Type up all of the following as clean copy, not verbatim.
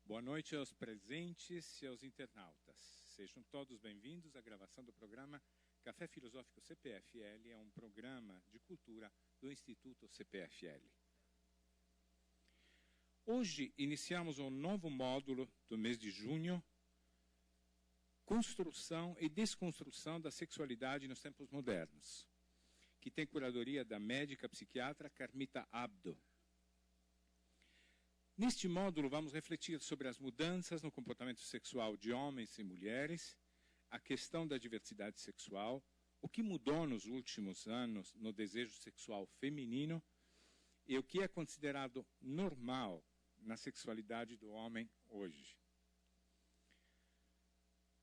Boa noite aos presentes e aos internautas. Sejam todos bem-vindos à gravação do programa Café Filosófico CPFL, é um programa de cultura do Instituto CPFL. Hoje iniciamos um novo módulo do mês de junho, Construção e Desconstrução da Sexualidade nos Tempos Modernos, que tem curadoria da médica psiquiatra Carmita Abdo. Neste módulo, vamos refletir sobre as mudanças no comportamento sexual de homens e mulheres, a questão da diversidade sexual, o que mudou nos últimos anos no desejo sexual feminino e o que é considerado normal na sexualidade do homem hoje.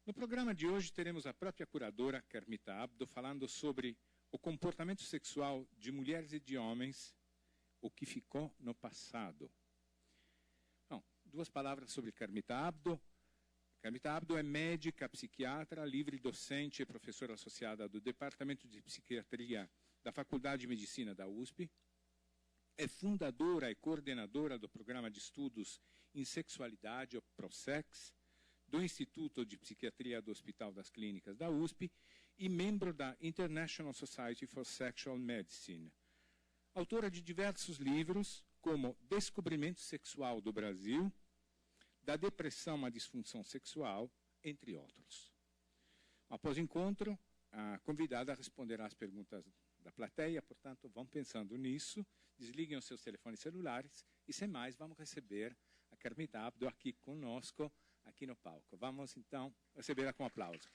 No programa de hoje, teremos a própria curadora Carmita Abdo falando sobre o comportamento sexual de mulheres e de homens, o que ficou no passado. Duas palavras sobre Carmita Abdo. Carmita Abdo é médica, psiquiatra, livre docente e professora associada do Departamento de Psiquiatria da Faculdade de Medicina da USP. É fundadora e coordenadora do Programa de Estudos em Sexualidade, o ProSex, do Instituto de Psiquiatria do Hospital das Clínicas da USP e membro da International Society for Sexual Medicine. Autora de diversos livros, como Descobrimento Sexual do Brasil, da Depressão à Disfunção Sexual, entre outros. Após o encontro, a convidada responderá às perguntas da plateia, portanto, vão pensando nisso, desliguem os seus telefones celulares e, sem mais, vamos receber a Carmita Abdo aqui conosco, aqui no palco. Vamos, então, recebê-la com aplauso.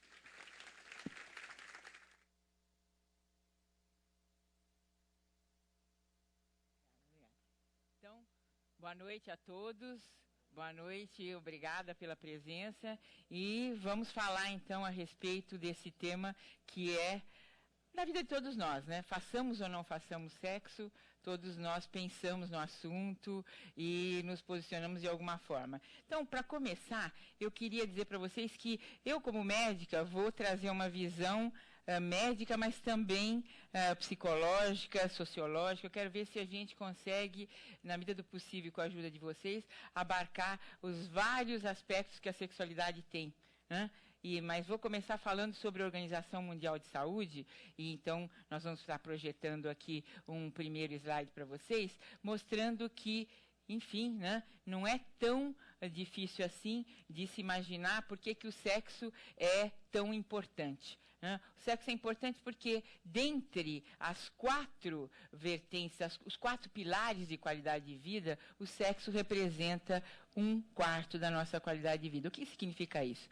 Então, boa noite a todos, boa noite, obrigada pela presença e vamos falar então a respeito desse tema que é da vida de todos nós, né? Façamos ou não façamos sexo, todos nós pensamos no assunto e nos posicionamos de alguma forma. Então, para começar, eu queria dizer para vocês que eu, como médica, vou trazer uma visão médica, mas também psicológica, sociológica. Eu quero ver se a gente consegue, na medida do possível, com a ajuda de vocês, abarcar os vários aspectos que a sexualidade tem, né? Mas vou começar falando sobre a Organização Mundial de Saúde, e então nós vamos estar projetando aqui um primeiro slide para vocês, mostrando que, enfim, né, não é tão difícil assim de se imaginar por que o sexo é tão importante. Né? O sexo é importante porque, dentre as 4 vertentes, os 4 pilares de qualidade de vida, o sexo representa 1/4 da nossa qualidade de vida. O que significa isso?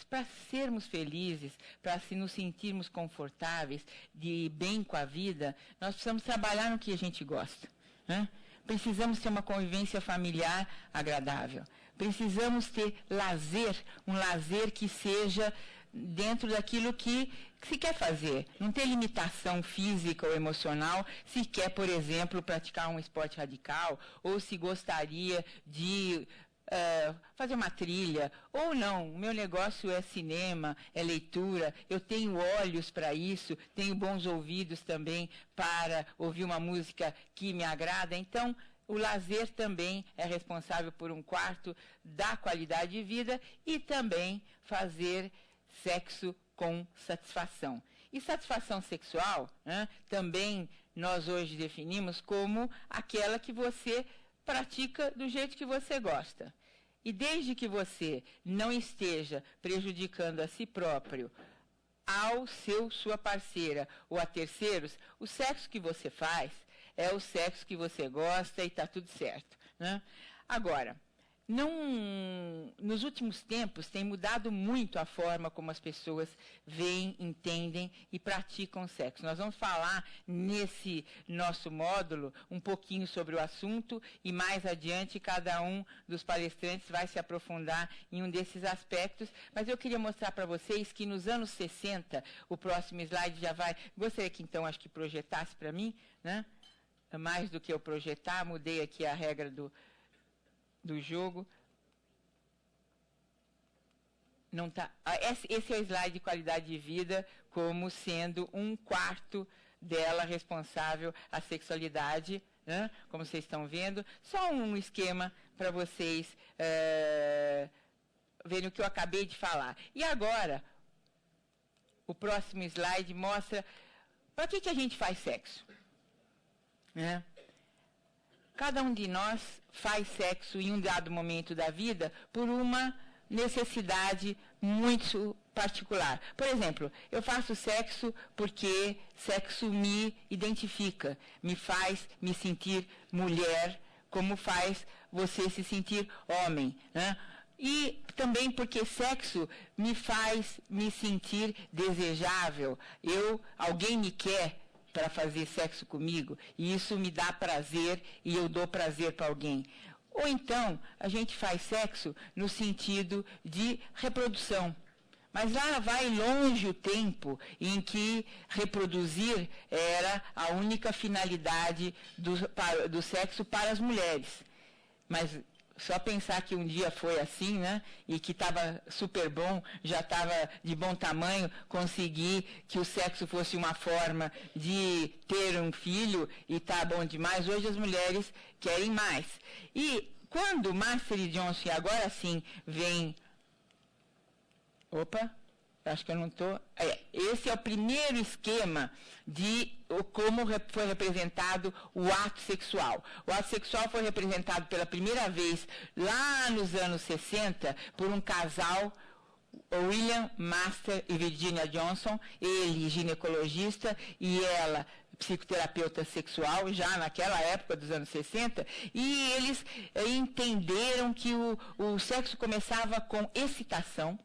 Para sermos felizes, para nos sentirmos confortáveis, de bem com a vida, nós precisamos trabalhar no que a gente gosta, né? Precisamos ter uma convivência familiar agradável. Precisamos ter lazer, um lazer que seja dentro daquilo que se quer fazer. Não ter limitação física ou emocional se quer, por exemplo, praticar um esporte radical ou se gostaria de fazer uma trilha, ou não, o meu negócio é cinema, é leitura, eu tenho olhos para isso, tenho bons ouvidos também para ouvir uma música que me agrada, então o lazer também é responsável por 1/4 da qualidade de vida e também fazer sexo com satisfação. E satisfação sexual, né, também nós hoje definimos como aquela que você pratica do jeito que você gosta. E desde que você não esteja prejudicando a si próprio, sua parceira ou a terceiros, o sexo que você faz é o sexo que você gosta e está tudo certo, né? Agora, nos últimos tempos tem mudado muito a forma como as pessoas veem, entendem e praticam sexo. Nós vamos falar nesse nosso módulo um pouquinho sobre o assunto e mais adiante cada um dos palestrantes vai se aprofundar em um desses aspectos, mas eu queria mostrar para vocês que nos anos 60, o próximo slide já vai, gostaria que então acho que projetasse para mim, né? Mais do que eu projetar, mudei aqui a regra do jogo. Não tá, esse é o slide de qualidade de vida como sendo 1/4 dela responsável à sexualidade, né? Como vocês estão vendo, só um esquema para vocês verem o que eu acabei de falar. E agora, o próximo slide mostra para que a gente faz sexo, né? Cada um de nós faz sexo em um dado momento da vida por uma necessidade muito particular. Por exemplo, eu faço sexo porque sexo me identifica, me faz me sentir mulher, como faz você se sentir homem, né? E também porque sexo me faz me sentir desejável. Alguém me quer para fazer sexo comigo, e isso me dá prazer, e eu dou prazer para alguém. Ou então, a gente faz sexo no sentido de reprodução. Mas lá vai longe o tempo em que reproduzir era a única finalidade do sexo para as mulheres. Mas só pensar que um dia foi assim, né? E que estava super bom, já estava de bom tamanho, conseguir que o sexo fosse uma forma de ter um filho e tá bom demais. Hoje as mulheres querem mais. E quando Master e Johnson, agora sim, vem... Opa, acho que eu não estou... esse é o primeiro esquema de como foi representado o ato sexual. O ato sexual foi representado pela primeira vez lá nos anos 60 por um casal, William Master e Virginia Johnson, ele ginecologista e ela psicoterapeuta sexual, já naquela época dos anos 60, e eles entenderam que o sexo começava com excitação.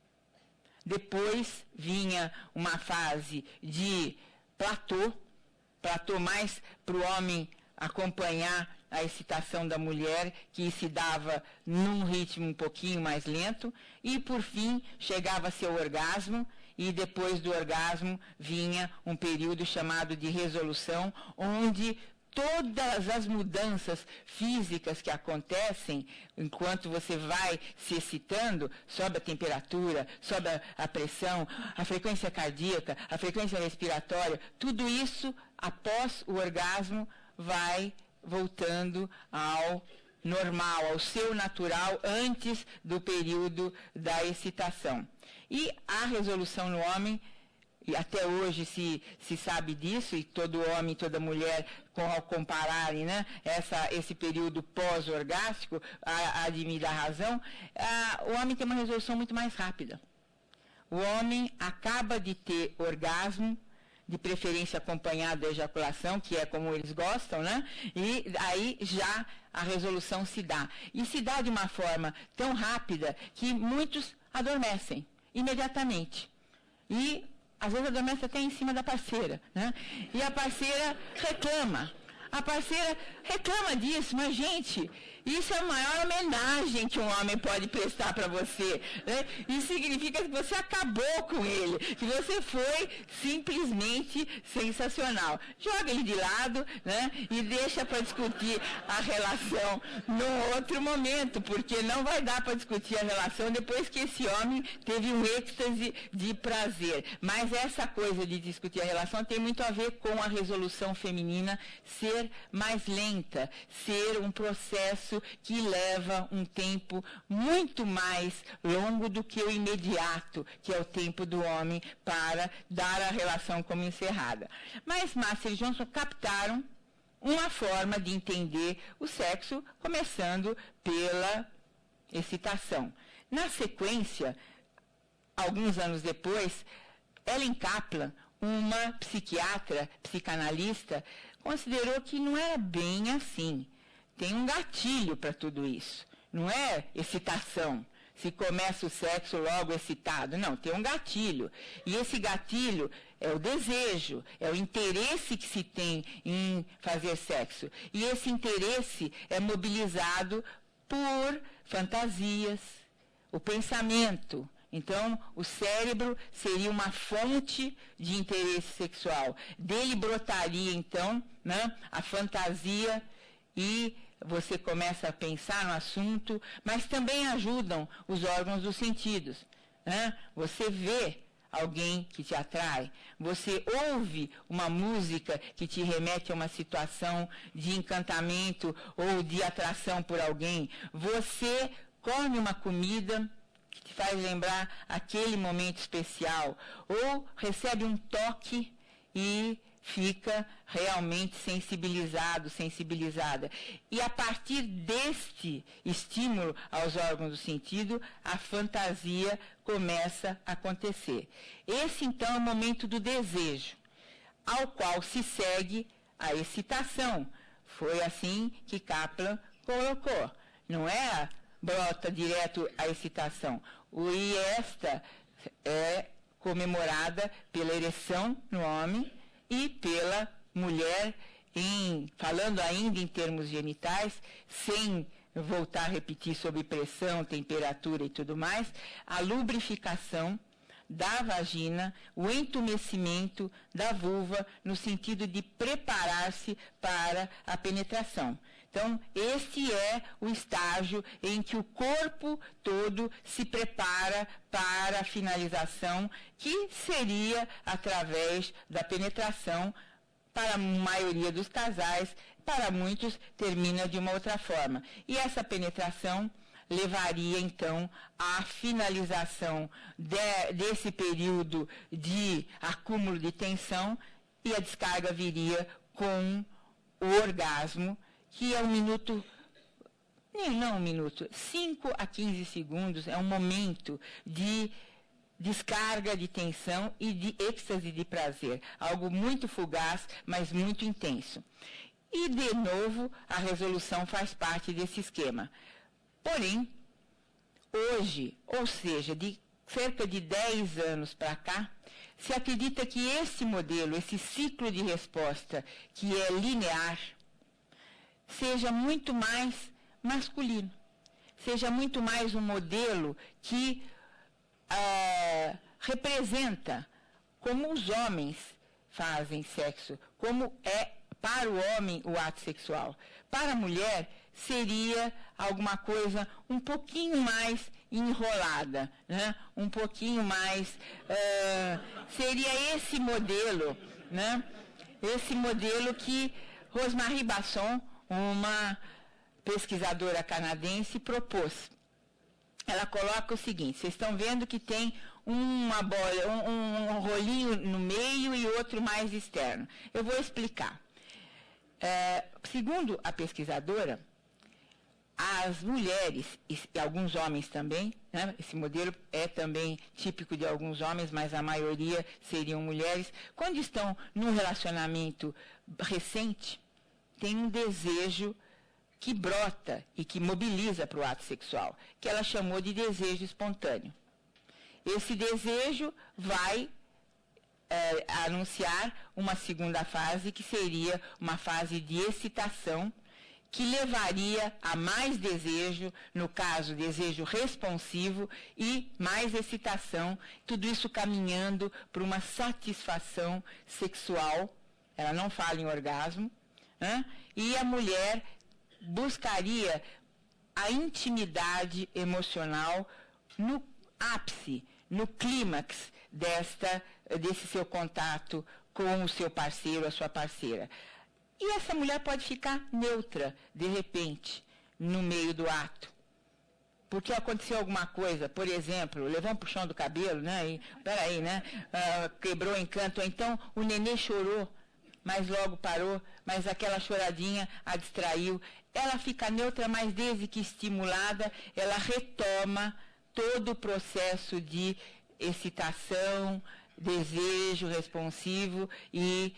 Depois vinha uma fase de platô mais para o homem acompanhar a excitação da mulher, que se dava num ritmo um pouquinho mais lento, e por fim chegava-se ao orgasmo, e depois do orgasmo vinha um período chamado de resolução, onde todas as mudanças físicas que acontecem enquanto você vai se excitando, sobe a temperatura, sobe a pressão, a frequência cardíaca, a frequência respiratória, tudo isso, após o orgasmo, vai voltando ao normal, ao seu natural, antes do período da excitação. E a resolução no homem, e até hoje se sabe disso, e todo homem, toda mulher, ao compararem, né, esse período pós-orgástico, há de me dar razão, o homem tem uma resolução muito mais rápida. O homem acaba de ter orgasmo, de preferência acompanhado da ejaculação, que é como eles gostam, né? E aí já a resolução se dá. E se dá de uma forma tão rápida que muitos adormecem imediatamente. E às vezes adormece até em cima da parceira, né? E a parceira reclama. A parceira reclama disso, mas, gente, isso é a maior homenagem que um homem pode prestar para você, né? Isso significa que você acabou com ele, que você foi simplesmente sensacional. Joga ele de lado, né? E deixa para discutir a relação num outro momento, porque não vai dar para discutir a relação depois que esse homem teve um êxtase de prazer. Mas essa coisa de discutir a relação tem muito a ver com a resolução feminina ser mais lenta, ser um processo que leva um tempo muito mais longo do que o imediato, que é o tempo do homem para dar a relação como encerrada. Mas Master e Johnson captaram uma forma de entender o sexo, começando pela excitação. Na sequência, alguns anos depois, Ellen Kaplan, uma psiquiatra, psicanalista, considerou que não era bem assim. Tem um gatilho para tudo isso. Não é excitação. Se começa o sexo logo excitado. Não, tem um gatilho. E esse gatilho é o desejo, é o interesse que se tem em fazer sexo. E esse interesse é mobilizado por fantasias, o pensamento. Então, o cérebro seria uma fonte de interesse sexual. Dele brotaria, então, né, a fantasia e você começa a pensar no assunto, mas também ajudam os órgãos dos sentidos, né? Você vê alguém que te atrai? Você ouve uma música que te remete a uma situação de encantamento ou de atração por alguém? Você come uma comida que te faz lembrar aquele momento especial? Ou recebe um toque e fica realmente sensibilizada. E a partir deste estímulo aos órgãos do sentido, a fantasia começa a acontecer. Esse, então, é o momento do desejo, ao qual se segue a excitação. Foi assim que Kaplan colocou. Não é brota direto a excitação. E esta é comemorada pela ereção no homem e pela mulher, falando ainda em termos genitais, sem voltar a repetir sobre pressão, temperatura e tudo mais, a lubrificação da vagina, o entumecimento da vulva, no sentido de preparar-se para a penetração. Então, este é o estágio em que o corpo todo se prepara para a finalização, que seria através da penetração. Para a maioria dos casais, para muitos, termina de uma outra forma. E essa penetração levaria, então, à finalização desse período de acúmulo de tensão, e a descarga viria com o orgasmo, que é 5 a 15 segundos, é um momento de descarga de tensão e de êxtase de prazer. Algo muito fugaz, mas muito intenso. E, de novo, a resolução faz parte desse esquema. Porém, hoje, ou seja, de cerca de 10 anos para cá, se acredita que esse modelo, esse ciclo de resposta, que é linear, seja muito mais masculino, seja muito mais um modelo que representa como os homens fazem sexo, como é para o homem o ato sexual. Para a mulher, seria alguma coisa um pouquinho mais enrolada, né? Um pouquinho mais... seria esse modelo, né? Esse modelo que Rosemarie Basson, uma pesquisadora canadense, propôs. Ela coloca o seguinte: vocês estão vendo que tem uma bola, um rolinho no meio e outro mais externo. Eu vou explicar. Segundo a pesquisadora, as mulheres, e alguns homens também, né, esse modelo é também típico de alguns homens, mas a maioria seriam mulheres, quando estão num relacionamento recente, tem um desejo que brota e que mobiliza para o ato sexual, que ela chamou de desejo espontâneo. Esse desejo vai anunciar uma segunda fase, que seria uma fase de excitação, que levaria a mais desejo, no caso, desejo responsivo, e mais excitação, tudo isso caminhando para uma satisfação sexual. Ela não fala em orgasmo, né? E a mulher buscaria a intimidade emocional no ápice, no clímax desse seu contato com o seu parceiro, a sua parceira. E essa mulher pode ficar neutra, de repente, no meio do ato. Porque aconteceu alguma coisa, por exemplo, levou um puxão do cabelo, né? Quebrou o encanto, ou então o nenê chorou, mas logo parou, mas aquela choradinha a distraiu. Ela fica neutra, mas desde que estimulada, ela retoma todo o processo de excitação, desejo responsivo e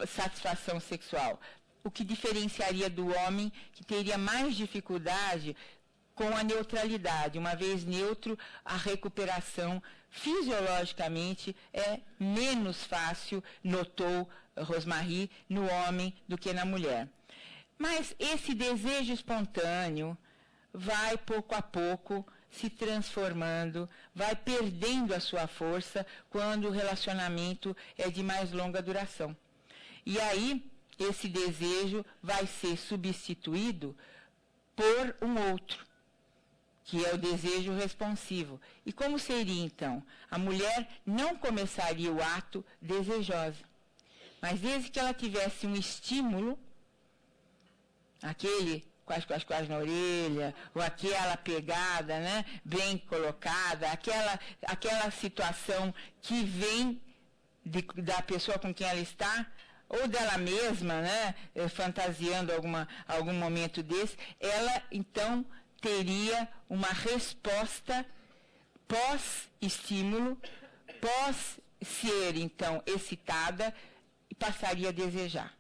satisfação sexual. O que diferenciaria do homem, que teria mais dificuldade com a neutralidade. Uma vez neutro, a recuperação fisiologicamente é menos fácil, notou Rosemarie, no homem do que na mulher. Mas esse desejo espontâneo vai, pouco a pouco, se transformando, vai perdendo a sua força quando o relacionamento é de mais longa duração. E aí, esse desejo vai ser substituído por um outro, que é o desejo responsivo. E como seria, então? A mulher não começaria o ato desejosa, mas desde que ela tivesse um estímulo, aquele quase na orelha, ou aquela pegada, né, bem colocada, aquela situação que vem da pessoa com quem ela está, ou dela mesma, né, fantasiando algum momento desse, ela, então, teria uma resposta pós-estímulo, pós-ser, então, excitada, e passaria a desejar.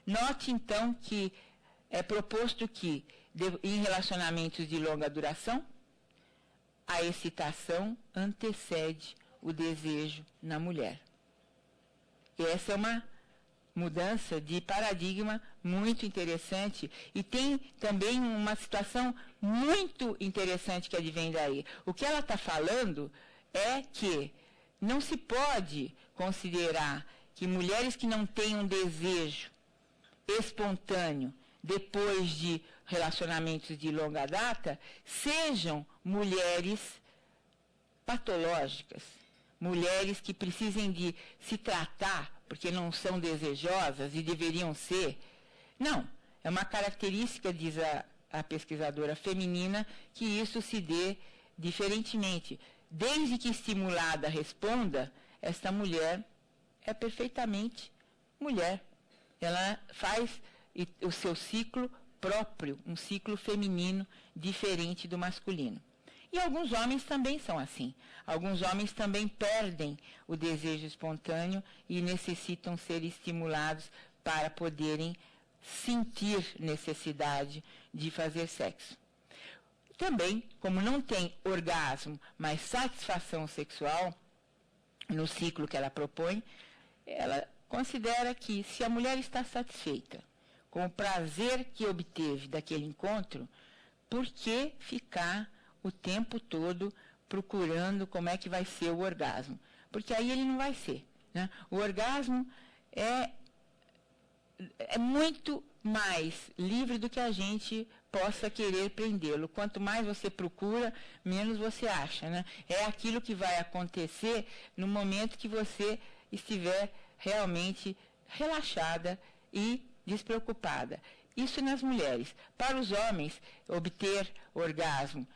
Note, então, que é proposto que, em relacionamentos de longa duração, a excitação antecede o desejo na mulher. E essa é uma mudança de paradigma muito interessante, e tem também uma situação muito interessante que advém daí. O que ela está falando é que não se pode considerar que mulheres que não tenham desejo espontâneo depois de relacionamentos de longa data sejam mulheres patológicas, mulheres que precisem de se tratar porque não são desejosas e deveriam ser. Não, é uma característica, diz a pesquisadora feminina, que isso se dê diferentemente. Desde que estimulada responda, esta mulher é perfeitamente mulher. Ela faz o seu ciclo próprio, um ciclo feminino diferente do masculino. E alguns homens também são assim. Alguns homens também perdem o desejo espontâneo e necessitam ser estimulados para poderem sentir necessidade de fazer sexo. Também, como não tem orgasmo, mas satisfação sexual, no ciclo que ela propõe, ela considera que se a mulher está satisfeita com o prazer que obteve daquele encontro, por que ficar o tempo todo procurando como é que vai ser o orgasmo? Porque aí ele não vai ser, né? O orgasmo é muito mais livre do que a gente possa querer prendê-lo. Quanto mais você procura, menos você acha, né? É aquilo que vai acontecer no momento que você estiver realmente relaxada e despreocupada. Isso nas mulheres. Para os homens, obter orgasmo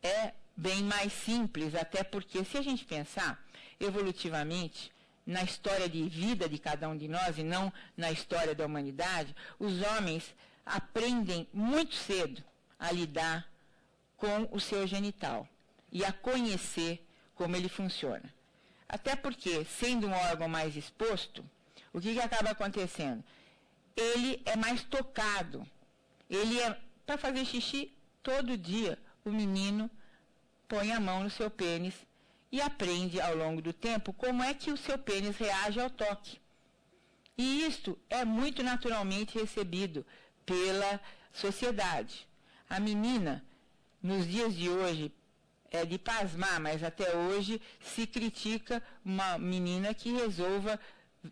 é bem mais simples, até porque, se a gente pensar evolutivamente, na história de vida de cada um de nós, e não na história da humanidade, os homens aprendem muito cedo a lidar com o seu genital e a conhecer como ele funciona. Até porque, sendo um órgão mais exposto, o que acaba acontecendo? Ele é mais tocado. Ele é, para fazer xixi, todo dia o menino põe a mão no seu pênis e aprende ao longo do tempo como é que o seu pênis reage ao toque. E isto é muito naturalmente recebido pela sociedade. A menina, nos dias de hoje, é de pasmar, mas até hoje se critica uma menina que resolva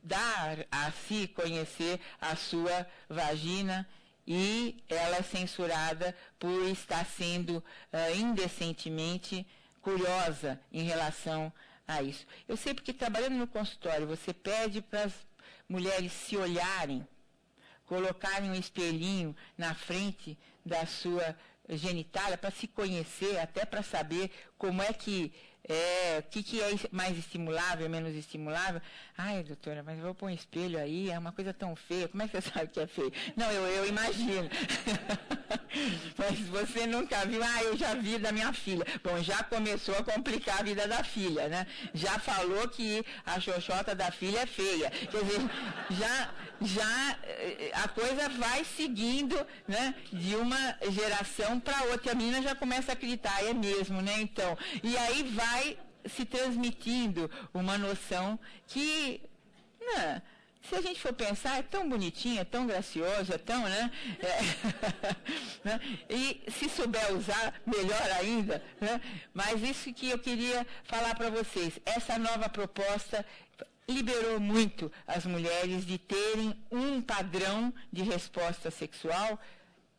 dar a si conhecer a sua vagina, e ela é censurada por estar sendo indecentemente curiosa em relação a isso. Eu sei porque, trabalhando no consultório, você pede para as mulheres se olharem, colocarem um espelhinho na frente da sua genitália para se conhecer, até para saber como é que o que é mais estimulável, menos estimulável. Ai, doutora, mas eu vou pôr um espelho aí, é uma coisa tão feia, como é que você sabe que é feio? Não, eu imagino. Mas você nunca viu? Eu já vi da minha filha. Bom, já começou a complicar a vida da filha, né? Já falou que a xoxota da filha é feia. Quer dizer, já a coisa vai seguindo, né, de uma geração para outra. A menina já começa a acreditar, é mesmo, né? Então, e aí vai se transmitindo uma noção que, né, se a gente for pensar, é tão bonitinha, é tão graciosa, é tão, né? Né? E se souber usar, melhor ainda, né? Mas isso que eu queria falar para vocês. Essa nova proposta liberou muito as mulheres de terem um padrão de resposta sexual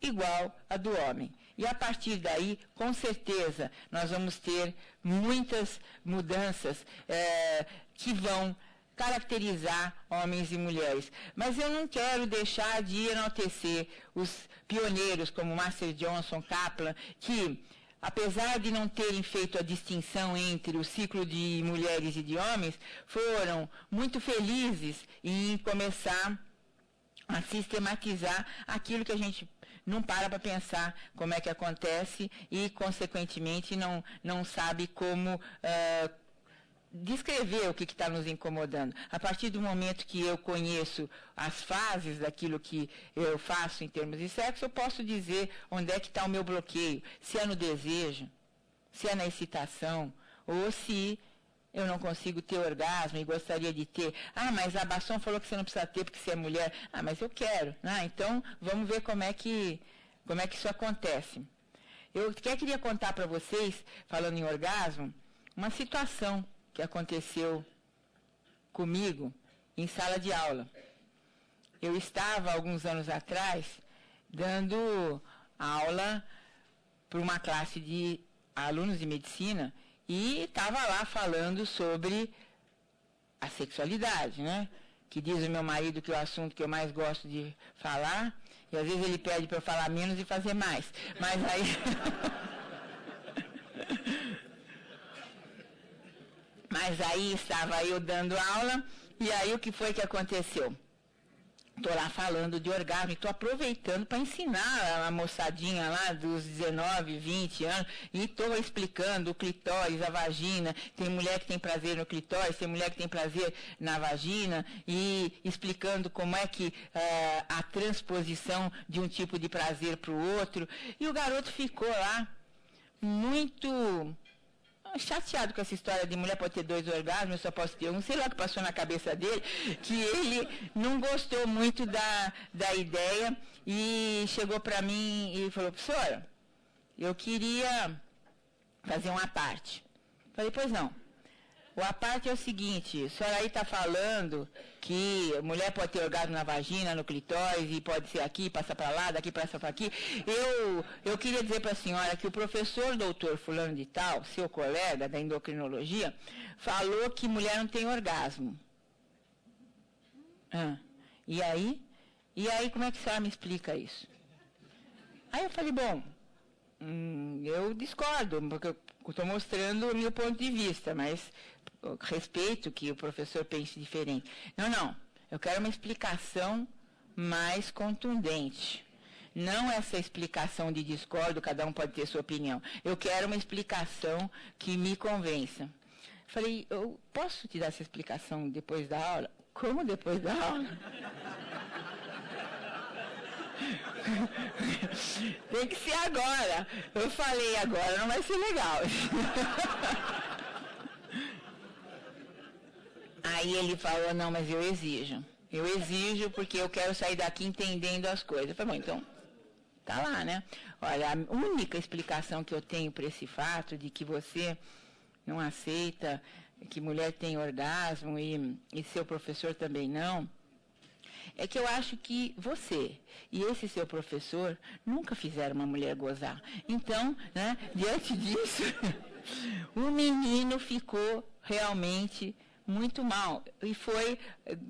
igual a do homem. E a partir daí, com certeza, nós vamos ter muitas mudanças que vão caracterizar homens e mulheres. Mas eu não quero deixar de enaltecer os pioneiros como Master Johnson, Kaplan, que, apesar de não terem feito a distinção entre o ciclo de mulheres e de homens, foram muito felizes em começar a sistematizar aquilo que a gente não para pensar como é que acontece e, consequentemente, não sabe como descrever o que está nos incomodando. A partir do momento que eu conheço as fases daquilo que eu faço em termos de sexo, eu posso dizer onde é que está o meu bloqueio, se é no desejo, se é na excitação, ou se eu não consigo ter orgasmo e gostaria de ter. Ah, mas a Basson falou que você não precisa ter porque você é mulher. Ah, mas eu quero. Então, vamos ver como é que isso acontece. Eu queria contar para vocês, falando em orgasmo, uma situação que aconteceu comigo em sala de aula. Eu estava, alguns anos atrás, dando aula para uma classe de alunos de medicina e estava lá falando sobre a sexualidade, né? Que diz o meu marido que é o assunto que eu mais gosto de falar, e às vezes ele pede para eu falar menos e fazer mais. Mas aí... Mas aí estava eu dando aula, e aí o que foi que aconteceu? Estou lá falando de orgasmo, estou aproveitando para ensinar a moçadinha lá dos 19, 20 anos, e estou explicando o clitóris, a vagina, tem mulher que tem prazer no clitóris, tem mulher que tem prazer na vagina, e explicando como é que a transposição de um tipo de prazer para o outro, e o garoto ficou lá muito chateado com essa história de mulher pode ter 2 orgasmos, eu só posso ter um, sei lá o que passou na cabeça dele, que ele não gostou muito da ideia e chegou para mim e falou, professora, eu queria fazer uma parte. Falei, pois não. O à parte é o seguinte, a senhora aí está falando que a mulher pode ter orgasmo na vagina, no clitóris, e pode ser aqui, passa para lá, daqui passa para aqui. Eu queria dizer para a senhora que o professor doutor fulano de tal, seu colega da endocrinologia, falou que mulher não tem orgasmo. E aí como é que a senhora me explica isso? Aí eu falei, bom, eu discordo, porque eu estou mostrando o meu ponto de vista, mas respeito que o professor pense diferente. Não, eu quero uma explicação mais contundente. Não essa explicação de discordo, cada um pode ter sua opinião. Eu quero uma explicação que me convença. Falei, eu posso te dar essa explicação depois da aula? Como depois da aula? Tem que ser agora. Eu falei agora, não vai ser legal. Aí ele falou, não, mas eu exijo. Eu exijo porque eu quero sair daqui entendendo as coisas. Eu falei, bom, então, tá lá, né? Olha, a única explicação que eu tenho para esse fato de que você não aceita que mulher tem orgasmo e seu professor também não, é que eu acho que você e esse seu professor nunca fizeram uma mulher gozar. Então, né, diante disso, o menino ficou realmente muito mal. E foi,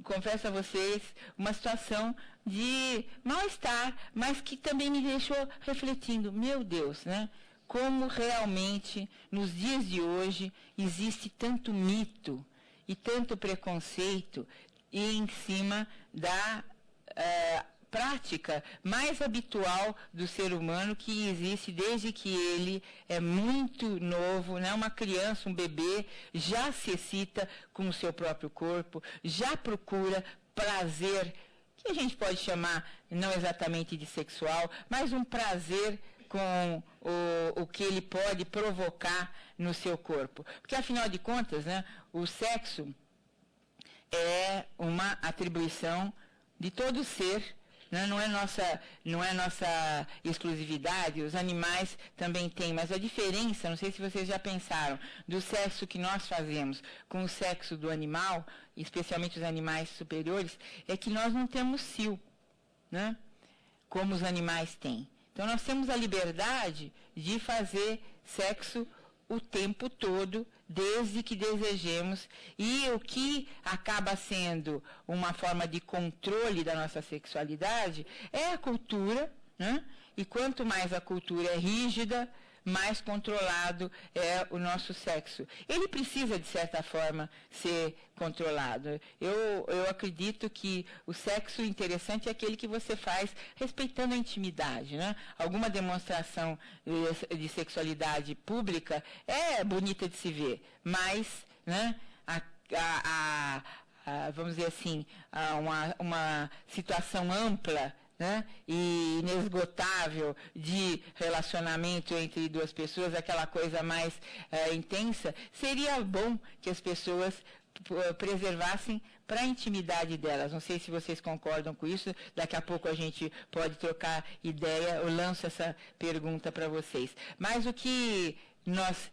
confesso a vocês, uma situação de mal-estar, mas que também me deixou refletindo, meu Deus, né? Como realmente, nos dias de hoje, existe tanto mito e tanto preconceito em cima da prática mais habitual do ser humano que existe desde que ele é muito novo, né? Uma criança, um bebê, já se excita com o seu próprio corpo, já procura prazer, que a gente pode chamar não exatamente de sexual, mas um prazer com o que ele pode provocar no seu corpo. Porque, afinal de contas, né, o sexo é uma atribuição de todo ser, né? Não é nossa exclusividade, os animais também têm, mas a diferença, não sei se vocês já pensaram, do sexo que nós fazemos com o sexo do animal, especialmente os animais superiores, é que nós não temos cio, né? Como os animais têm. Então, nós temos a liberdade de fazer sexo o tempo todo, desde que desejemos, e o que acaba sendo uma forma de controle da nossa sexualidade é a cultura, né? E quanto mais a cultura é rígida, mais controlado é o nosso sexo. Ele precisa, de certa forma, ser controlado. Eu acredito que o sexo interessante é aquele que você faz respeitando a intimidade, né? Alguma demonstração de sexualidade pública é bonita de se ver, mas, né, vamos dizer assim, uma situação ampla, né, e inesgotável de relacionamento entre duas pessoas, aquela coisa mais intensa, seria bom que as pessoas preservassem para a intimidade delas. Não sei se vocês concordam com isso, daqui a pouco a gente pode trocar ideia, eu lanço essa pergunta para vocês. Mas o que nós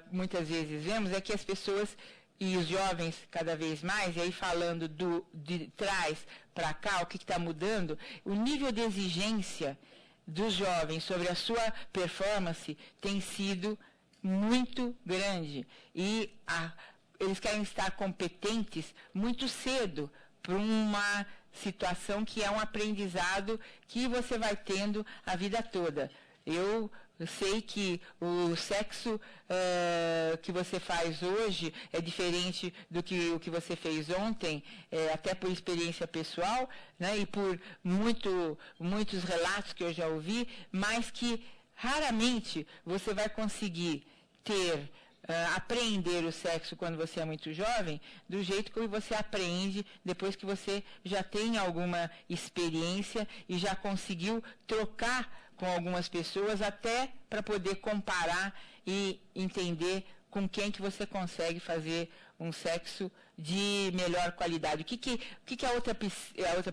muitas vezes vemos é que as pessoas e os jovens cada vez mais, e aí falando de trás para cá, o que está mudando, o nível de exigência dos jovens sobre a sua performance tem sido muito grande. E eles querem estar competentes muito cedo para uma situação que é um aprendizado que você vai tendo a vida toda. Eu sei que o sexo que você faz hoje é diferente do que o que você fez ontem, até por experiência pessoal, né, e por muitos relatos que eu já ouvi, mas que raramente você vai conseguir aprender o sexo quando você é muito jovem, do jeito que você aprende depois que você já tem alguma experiência e já conseguiu trocar com algumas pessoas, até para poder comparar e entender com quem que você consegue fazer um sexo de melhor qualidade. O que a outra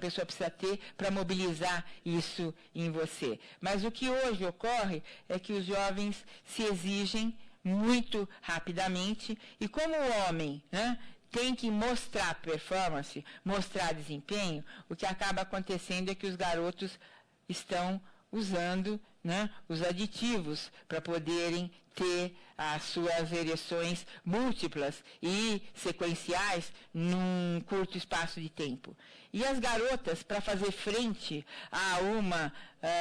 pessoa precisa ter para mobilizar isso em você. Mas o que hoje ocorre é que os jovens se exigem muito rapidamente, e como o homem, né, tem que mostrar performance, mostrar desempenho, o que acaba acontecendo é que os garotos estão usando, né, os aditivos para poderem ter as suas ereções múltiplas e sequenciais num curto espaço de tempo. E as garotas, para fazer frente a uma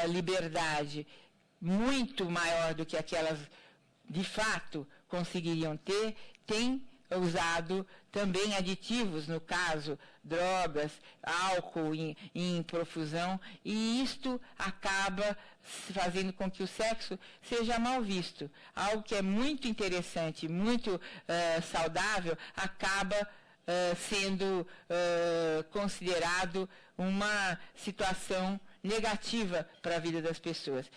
liberdade muito maior do que aquelas de fato conseguiriam ter, têm usado também aditivos, no caso, drogas, álcool em profusão, e isto acaba fazendo com que o sexo seja mal visto. Algo que é muito interessante, muito saudável, acaba sendo considerado uma situação negativa para a vida das pessoas.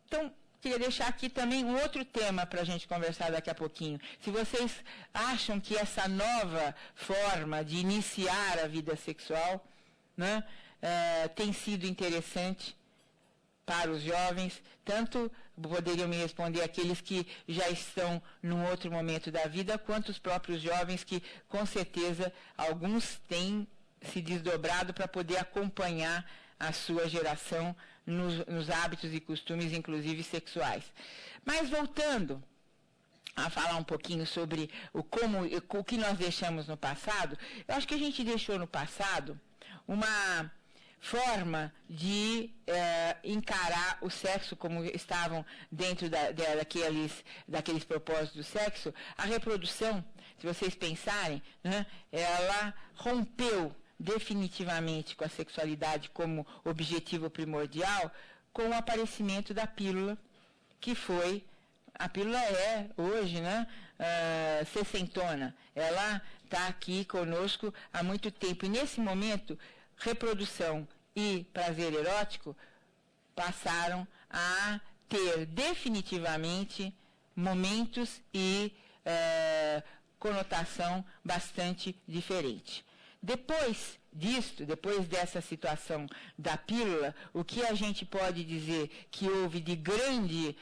Então, queria deixar aqui também um outro tema para a gente conversar daqui a pouquinho. Se vocês acham que essa nova forma de iniciar a vida sexual, né, tem sido interessante para os jovens, tanto poderiam me responder aqueles que já estão num outro momento da vida, quanto os próprios jovens que, com certeza, alguns têm se desdobrado para poder acompanhar a sua geração nos hábitos e costumes, inclusive sexuais. Mas voltando a falar um pouquinho sobre o que nós deixamos no passado, eu acho que a gente deixou no passado uma forma de encarar o sexo como estavam dentro daqueles propósitos do sexo. A reprodução, se vocês pensarem, né, ela rompeu definitivamente com a sexualidade como objetivo primordial com o aparecimento da pílula, que foi, a pílula é hoje, né, sessentona, ela está aqui conosco há muito tempo, e nesse momento, reprodução e prazer erótico passaram a ter definitivamente momentos e conotação bastante diferente. Depois dessa situação da pílula, o que a gente pode dizer que houve de grande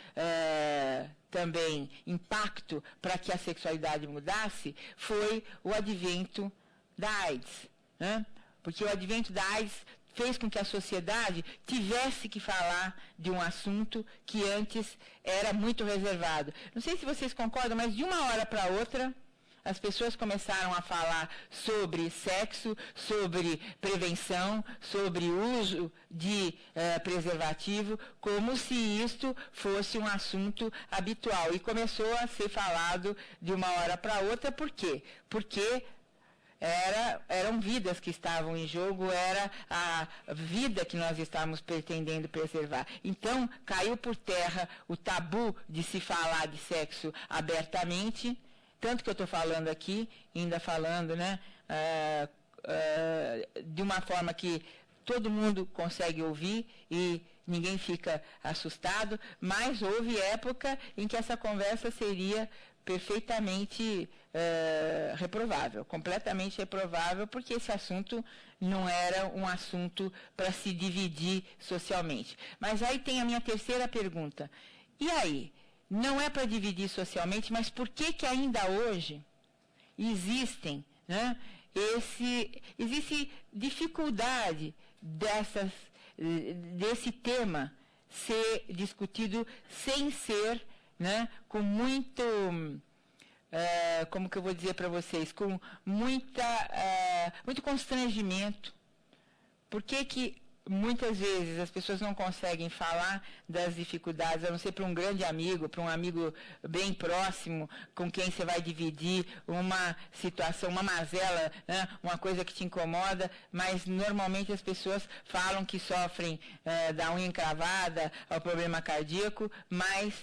também impacto para que a sexualidade mudasse foi o advento da AIDS, né? Porque o advento da AIDS fez com que a sociedade tivesse que falar de um assunto que antes era muito reservado. Não sei se vocês concordam, mas de uma hora para outra, as pessoas começaram a falar sobre sexo, sobre prevenção, sobre uso de preservativo, como se isto fosse um assunto habitual. E começou a ser falado de uma hora para outra, por quê? Porque eram vidas que estavam em jogo, era a vida que nós estávamos pretendendo preservar. Então, caiu por terra o tabu de se falar de sexo abertamente, tanto que eu estou falando aqui, ainda falando, né, de uma forma que todo mundo consegue ouvir e ninguém fica assustado, mas houve época em que essa conversa seria perfeitamente reprovável, completamente reprovável, porque esse assunto não era um assunto para se dividir socialmente. Mas aí tem a minha terceira pergunta. E aí? Não é para dividir socialmente, mas por que ainda hoje existe dificuldade desse tema ser discutido sem ser, com muito, como que eu vou dizer para vocês, com muito constrangimento. Por que muitas vezes as pessoas não conseguem falar das dificuldades, a não ser para um grande amigo, para um amigo bem próximo, com quem você vai dividir uma situação, uma mazela, uma coisa que te incomoda, mas normalmente as pessoas falam que sofrem da unha encravada ao problema cardíaco, mas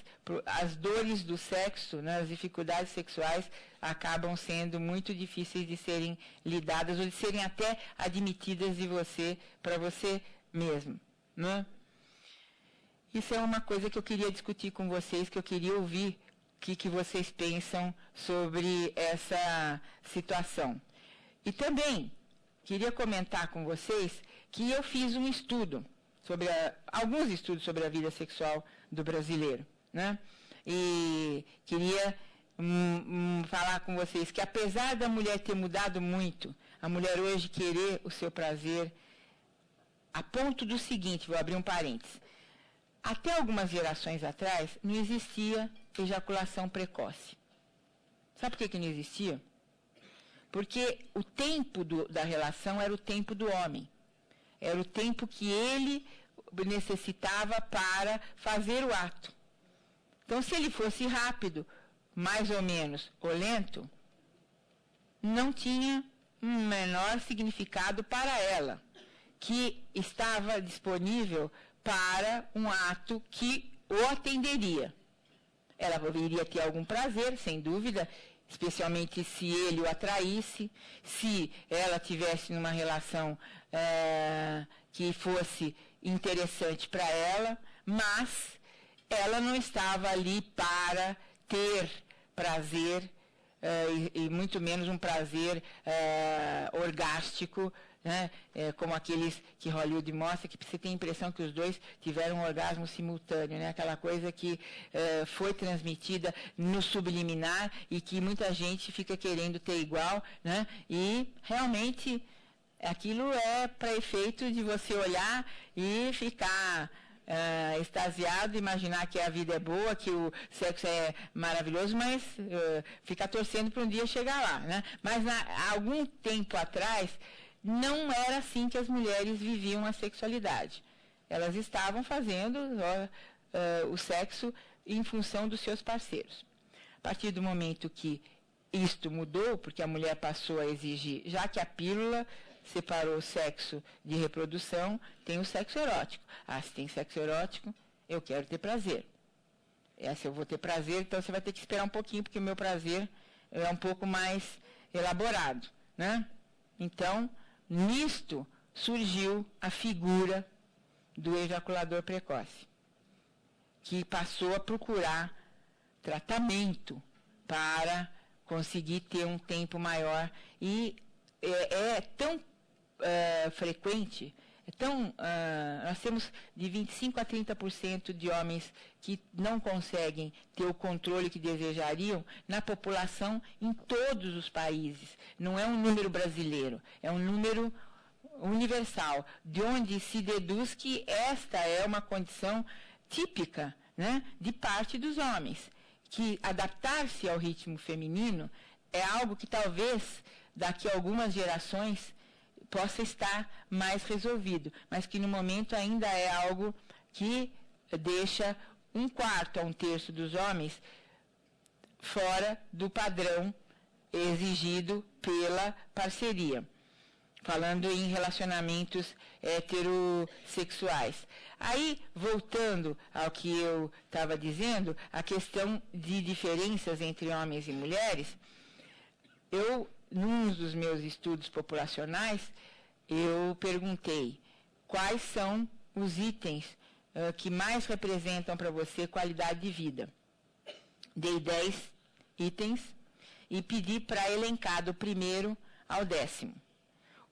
as dores do sexo, as dificuldades sexuais, acabam sendo muito difíceis de serem lidadas ou de serem até admitidas de você, para você mesmo. Isso é uma coisa que eu queria discutir com vocês, que eu queria ouvir o que vocês pensam sobre essa situação. E também queria comentar com vocês que eu fiz um estudo, alguns estudos sobre a vida sexual do brasileiro, E queria falar com vocês que, apesar da mulher ter mudado muito, a mulher hoje querer o seu prazer, a ponto do seguinte, vou abrir um parênteses, até algumas gerações atrás não existia ejaculação precoce. Sabe por que não existia? Porque o tempo da relação era o tempo do homem, era o tempo que ele necessitava para fazer o ato. Então, se ele fosse rápido, mais ou menos, ou lento, não tinha um menor significado para ela, que estava disponível para um ato que o atenderia. Ela iria ter algum prazer, sem dúvida, especialmente se ele o atraísse, se ela tivesse numa relação que fosse interessante para ela, mas ela não estava ali para ter prazer, e muito menos um prazer orgástico, como aqueles que Hollywood mostra, que você tem a impressão que os dois tiveram um orgasmo simultâneo, aquela coisa que foi transmitida no subliminar e que muita gente fica querendo ter igual, e realmente aquilo é para efeito de você olhar e ficar extasiado, imaginar que a vida é boa, que o sexo é maravilhoso, mas ficar torcendo para um dia chegar lá. Mas há algum tempo atrás, não era assim que as mulheres viviam a sexualidade. Elas estavam fazendo o sexo em função dos seus parceiros. A partir do momento que isto mudou, porque a mulher passou a exigir, já que a pílula separou o sexo de reprodução, tem o sexo erótico. Se tem sexo erótico, eu quero ter prazer. Se eu vou ter prazer, então você vai ter que esperar um pouquinho, porque o meu prazer é um pouco mais elaborado. Então, nisto surgiu a figura do ejaculador precoce, que passou a procurar tratamento para conseguir ter um tempo maior. E é tão frequente, nós temos de 25% a 30% de homens que não conseguem ter o controle que desejariam na população em todos os países. Não é um número brasileiro, é um número universal, de onde se deduz que esta é uma condição típica, né, de parte dos homens, que adaptar-se ao ritmo feminino é algo que talvez daqui a algumas gerações possa estar mais resolvido, mas que no momento ainda é algo que deixa 1/4 a 1/3 dos homens fora do padrão exigido pela parceria, falando em relacionamentos heterossexuais. Aí, voltando ao que eu estava dizendo, a questão de diferenças entre homens e mulheres, num dos meus estudos populacionais, eu perguntei quais são os itens que mais representam para você qualidade de vida. Dei 10 itens e pedi para elencar do primeiro ao 10º.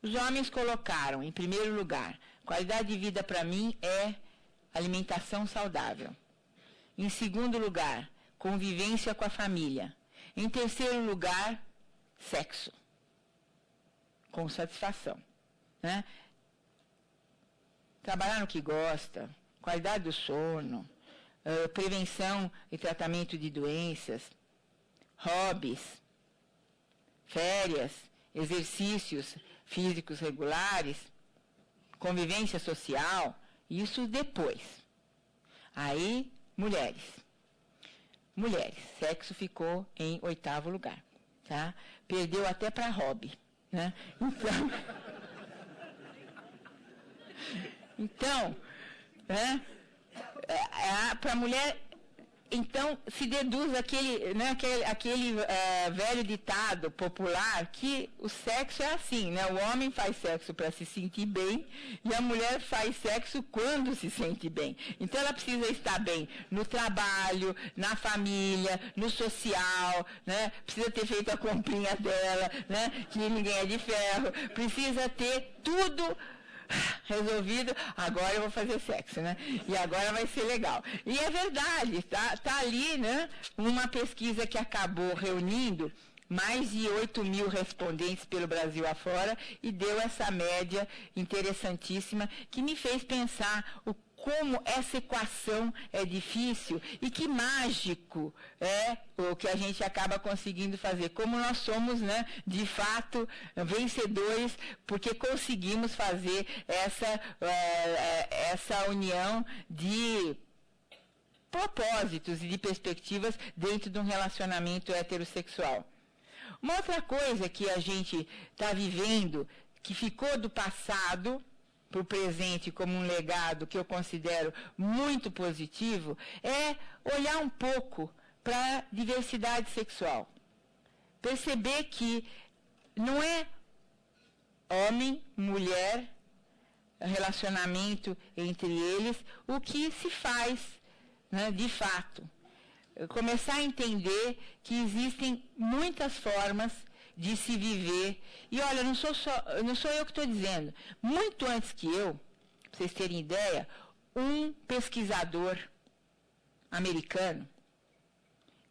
Os homens colocaram, em primeiro lugar, qualidade de vida para mim é alimentação saudável. Em segundo lugar, convivência com a família. Em terceiro lugar, sexo. Com satisfação. Né? Trabalhar no que gosta, qualidade do sono, prevenção e tratamento de doenças, hobbies, férias, exercícios físicos regulares, convivência social, isso depois. Aí, mulheres. Mulheres, sexo ficou em 8º lugar. Tá? Perdeu até para hobby. Né? Então, né? Para a mulher, então, se deduz aquele velho ditado popular que o sexo é assim, né? O homem faz sexo para se sentir bem e a mulher faz sexo quando se sente bem. Então, ela precisa estar bem no trabalho, na família, no social, né? Precisa ter feito a comprinha dela, né? Que ninguém é de ferro. Precisa ter tudo resolvido, agora eu vou fazer sexo, né? E agora vai ser legal. E é verdade, tá ali, né? Uma pesquisa que acabou reunindo mais de 8.000 respondentes pelo Brasil afora e deu essa média interessantíssima que me fez pensar como essa equação é difícil e que mágico é o que a gente acaba conseguindo fazer. Como nós somos, né, de fato, vencedores, porque conseguimos fazer essa união de propósitos e de perspectivas dentro de um relacionamento heterossexual. Uma outra coisa que a gente está vivendo, que ficou do passado para o presente como um legado que eu considero muito positivo, é olhar um pouco para a diversidade sexual. Perceber que não é homem, mulher, relacionamento entre eles, o que se faz, né, de fato. Começar a entender que existem muitas formas de se viver. E olha, não sou eu que estou dizendo. Muito antes que eu, para vocês terem ideia, um pesquisador americano,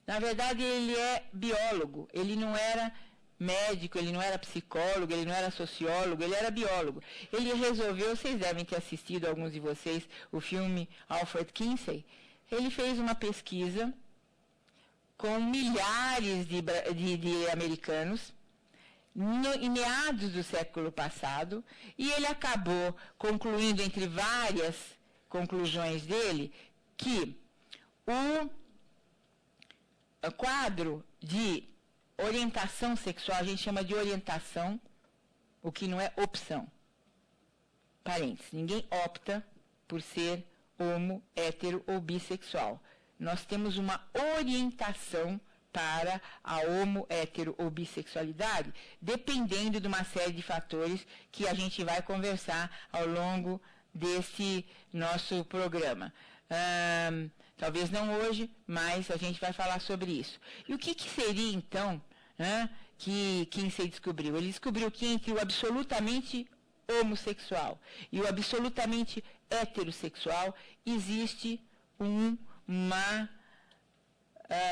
na verdade ele é biólogo, ele não era médico, ele não era psicólogo, ele não era sociólogo, ele era biólogo. Ele resolveu, vocês devem ter assistido, alguns de vocês, o filme Alfred Kinsey. Ele fez uma pesquisa com milhares de americanos, em meados do século passado, e ele acabou concluindo, entre várias conclusões dele, que o quadro de orientação sexual, a gente chama de orientação, o que não é opção. Parênteses, ninguém opta por ser homo, hétero ou bissexual. Nós temos uma orientação para a homo, hétero ou bissexualidade, dependendo de uma série de fatores que a gente vai conversar ao longo desse nosso programa. Talvez não hoje, mas a gente vai falar sobre isso. E o que seria, então, né, que Kinsey descobriu? Ele descobriu que entre o absolutamente homossexual e o absolutamente heterossexual existe uma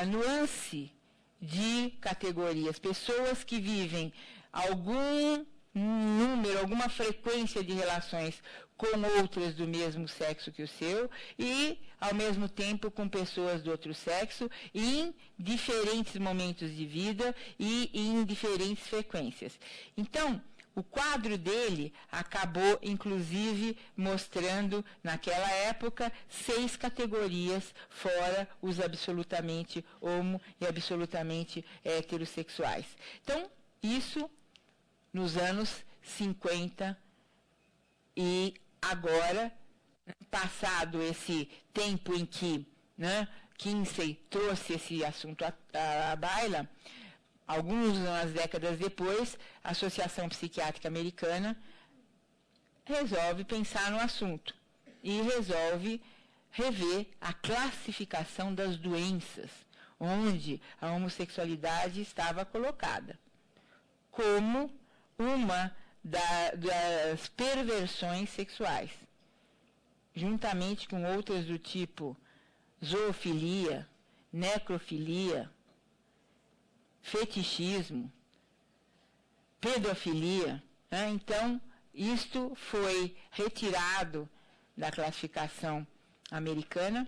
nuance de categorias. Pessoas que vivem algum número, alguma frequência de relações com outras do mesmo sexo que o seu e, ao mesmo tempo, com pessoas do outro sexo em diferentes momentos de vida e em diferentes frequências. Então, o quadro dele acabou, inclusive, mostrando, naquela época, 6 categorias, fora os absolutamente homo e absolutamente heterossexuais. Então, isso nos anos 50 e agora, passado esse tempo em que Kinsey trouxe esse assunto à baila, algumas décadas depois, a Associação Psiquiátrica Americana resolve pensar no assunto e resolve rever a classificação das doenças, onde a homossexualidade estava colocada, como uma das perversões sexuais, juntamente com outras do tipo zoofilia, necrofilia, fetichismo, pedofilia. Então, isto foi retirado da classificação americana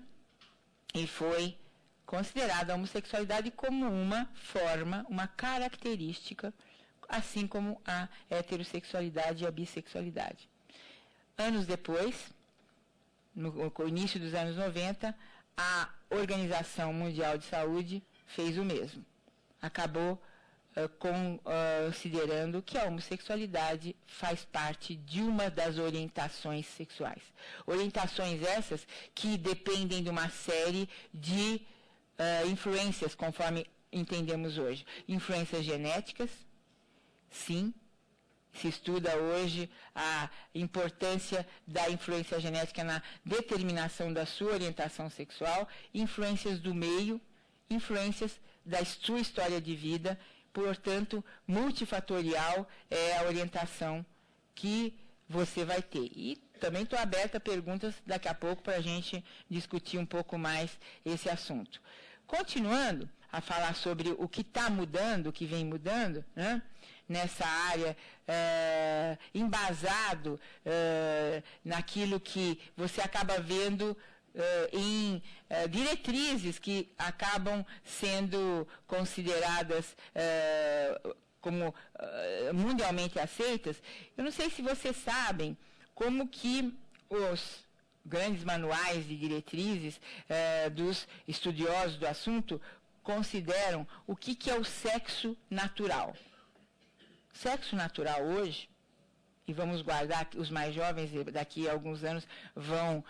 e foi considerada a homossexualidade como uma forma, uma característica, assim como a heterossexualidade e a bissexualidade. Anos depois, no início dos anos 90, a Organização Mundial de Saúde fez o mesmo. Acabou considerando que a homossexualidade faz parte de uma das orientações sexuais. Orientações essas que dependem de uma série de influências, conforme entendemos hoje. Influências genéticas, sim. Se estuda hoje a importância da influência genética na determinação da sua orientação sexual, influências do meio, influências da sua história de vida, portanto, multifatorial é a orientação que você vai ter. E também estou aberta a perguntas daqui a pouco para a gente discutir um pouco mais esse assunto. Continuando a falar sobre o que está mudando, o que vem mudando, nessa área, embasado naquilo que você acaba vendo em diretrizes que acabam sendo consideradas como mundialmente aceitas. Eu não sei se vocês sabem como que os grandes manuais de diretrizes dos estudiosos do assunto consideram o que é o sexo natural. Sexo natural hoje, e vamos guardar, os mais jovens daqui a alguns anos vão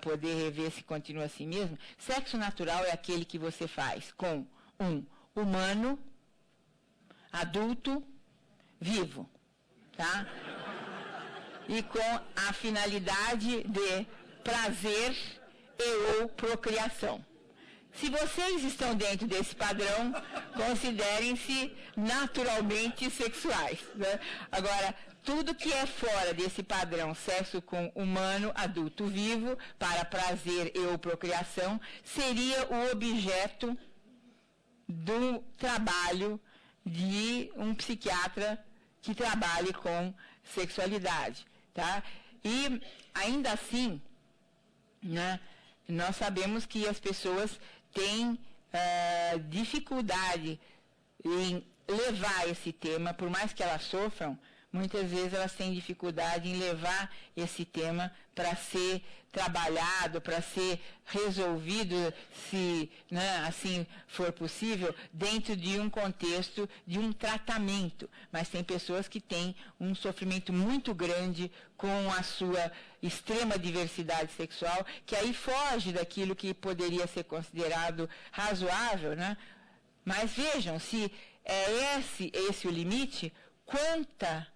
poder rever se continua assim mesmo. Sexo natural é aquele que você faz com um humano, adulto, vivo, tá? E com a finalidade de prazer e ou procriação. Se vocês estão dentro desse padrão, considerem-se naturalmente sexuais, né? Agora, tudo que é fora desse padrão, sexo com humano, adulto, vivo, para prazer e ou procriação, seria o objeto do trabalho de um psiquiatra que trabalhe com sexualidade, tá? E, ainda assim, né, nós sabemos que as pessoas têm dificuldade em levar esse tema, por mais que elas sofram, muitas vezes elas têm dificuldade em levar esse tema para ser trabalhado, para ser resolvido, se assim for possível, dentro de um contexto de um tratamento. Mas tem pessoas que têm um sofrimento muito grande com a sua extrema diversidade sexual, que aí foge daquilo que poderia ser considerado razoável, né? Mas vejam, se é esse o limite, quanta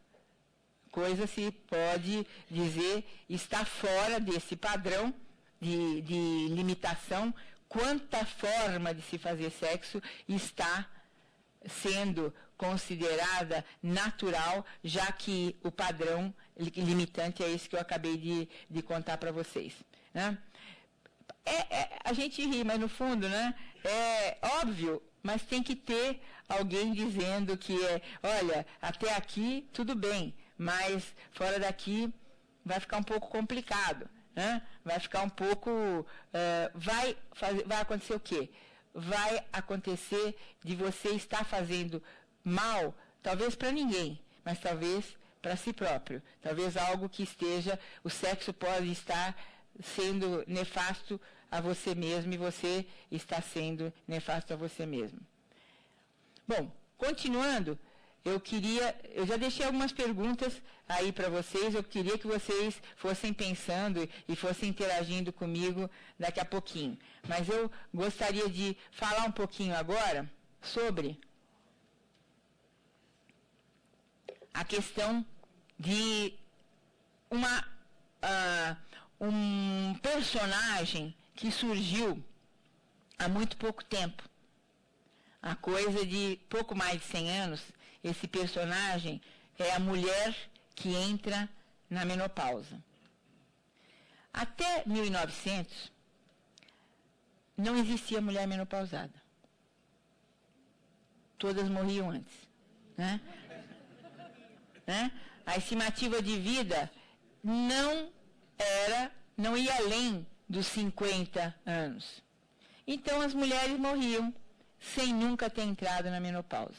coisa se pode dizer está fora desse padrão de limitação, quanta forma de se fazer sexo está sendo considerada natural, já que o padrão limitante é esse que eu acabei de contar para vocês, né? A gente ri, mas no fundo, né, é óbvio, mas tem que ter alguém dizendo que olha, até aqui tudo bem, mas fora daqui vai ficar um pouco complicado, né? Vai ficar um pouco... vai acontecer o quê? Vai acontecer de você estar fazendo mal, talvez para ninguém, mas talvez para si próprio. Talvez algo que o sexo pode estar sendo nefasto a você mesmo e você está sendo nefasto a você mesmo. Bom, continuando, eu já deixei algumas perguntas aí para vocês, eu queria que vocês fossem pensando e fossem interagindo comigo daqui a pouquinho. Mas eu gostaria de falar um pouquinho agora sobre a questão de um personagem que surgiu há muito pouco tempo. Há coisa de pouco mais de 100 anos, esse personagem é a mulher que entra na menopausa. Até 1900, não existia mulher menopausada. Todas morriam antes, né? A estimativa de vida não ia além dos 50 anos. Então as mulheres morriam sem nunca ter entrado na menopausa.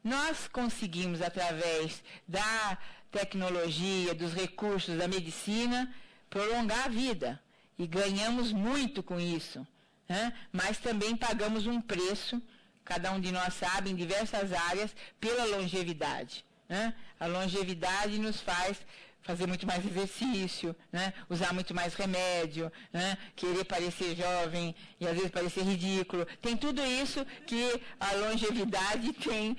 Nós conseguimos, através da tecnologia, dos recursos da medicina, prolongar a vida. E ganhamos muito com isso, né? Mas também pagamos um preço, cada um de nós sabe, em diversas áreas, pela longevidade. Né? A longevidade nos faz fazer muito mais exercício, né? Usar muito mais remédio, né? Querer parecer jovem e às vezes parecer ridículo. Tem tudo isso que a longevidade tem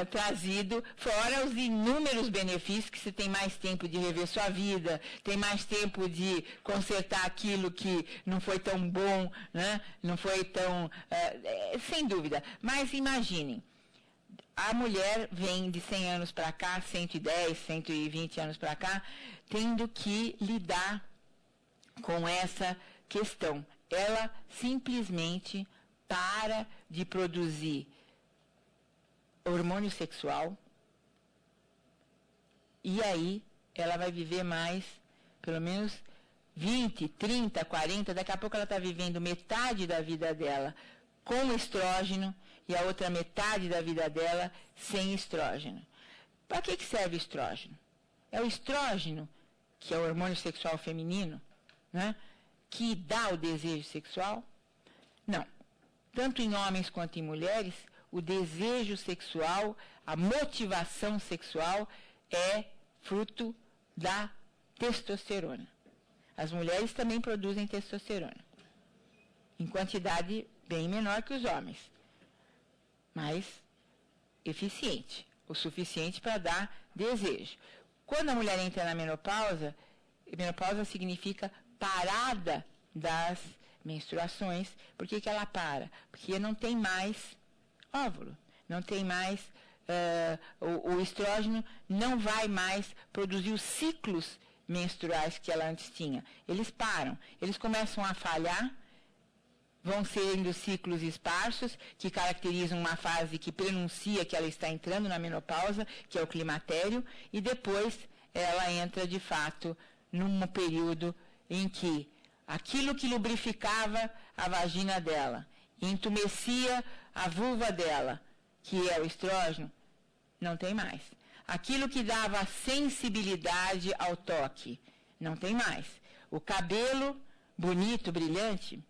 trazido, fora os inúmeros benefícios, que você tem mais tempo de rever sua vida, tem mais tempo de consertar aquilo que não foi tão bom, né? Não foi tão... sem dúvida. Mas imaginem, a mulher vem de 100 anos para cá, 110, 120 anos para cá, tendo que lidar com essa questão. Ela simplesmente para de produzir hormônio sexual e aí ela vai viver mais, pelo menos 20, 30, 40, daqui a pouco ela está vivendo metade da vida dela com estrógeno e a outra metade da vida dela sem estrógeno. Para que serve estrógeno? É o estrógeno, que é o hormônio sexual feminino, né, que dá o desejo sexual? Não. Tanto em homens quanto em mulheres, o desejo sexual, a motivação sexual é fruto da testosterona. As mulheres também produzem testosterona, em quantidade bem menor que os homens, mas eficiente, o suficiente para dar desejo. Quando a mulher entra na menopausa, menopausa significa parada das menstruações. Por que ela para? Porque não tem mais óvulo, não tem mais, o estrógeno não vai mais produzir os ciclos menstruais que ela antes tinha. Eles param, eles começam a falhar, vão sendo ciclos esparsos, que caracterizam uma fase que prenuncia que ela está entrando na menopausa, que é o climatério, e depois ela entra, de fato, num período em que aquilo que lubrificava a vagina dela, entumecia a vulva dela, que é o estrógeno, não tem mais. Aquilo que dava sensibilidade ao toque, não tem mais. O cabelo bonito, brilhante,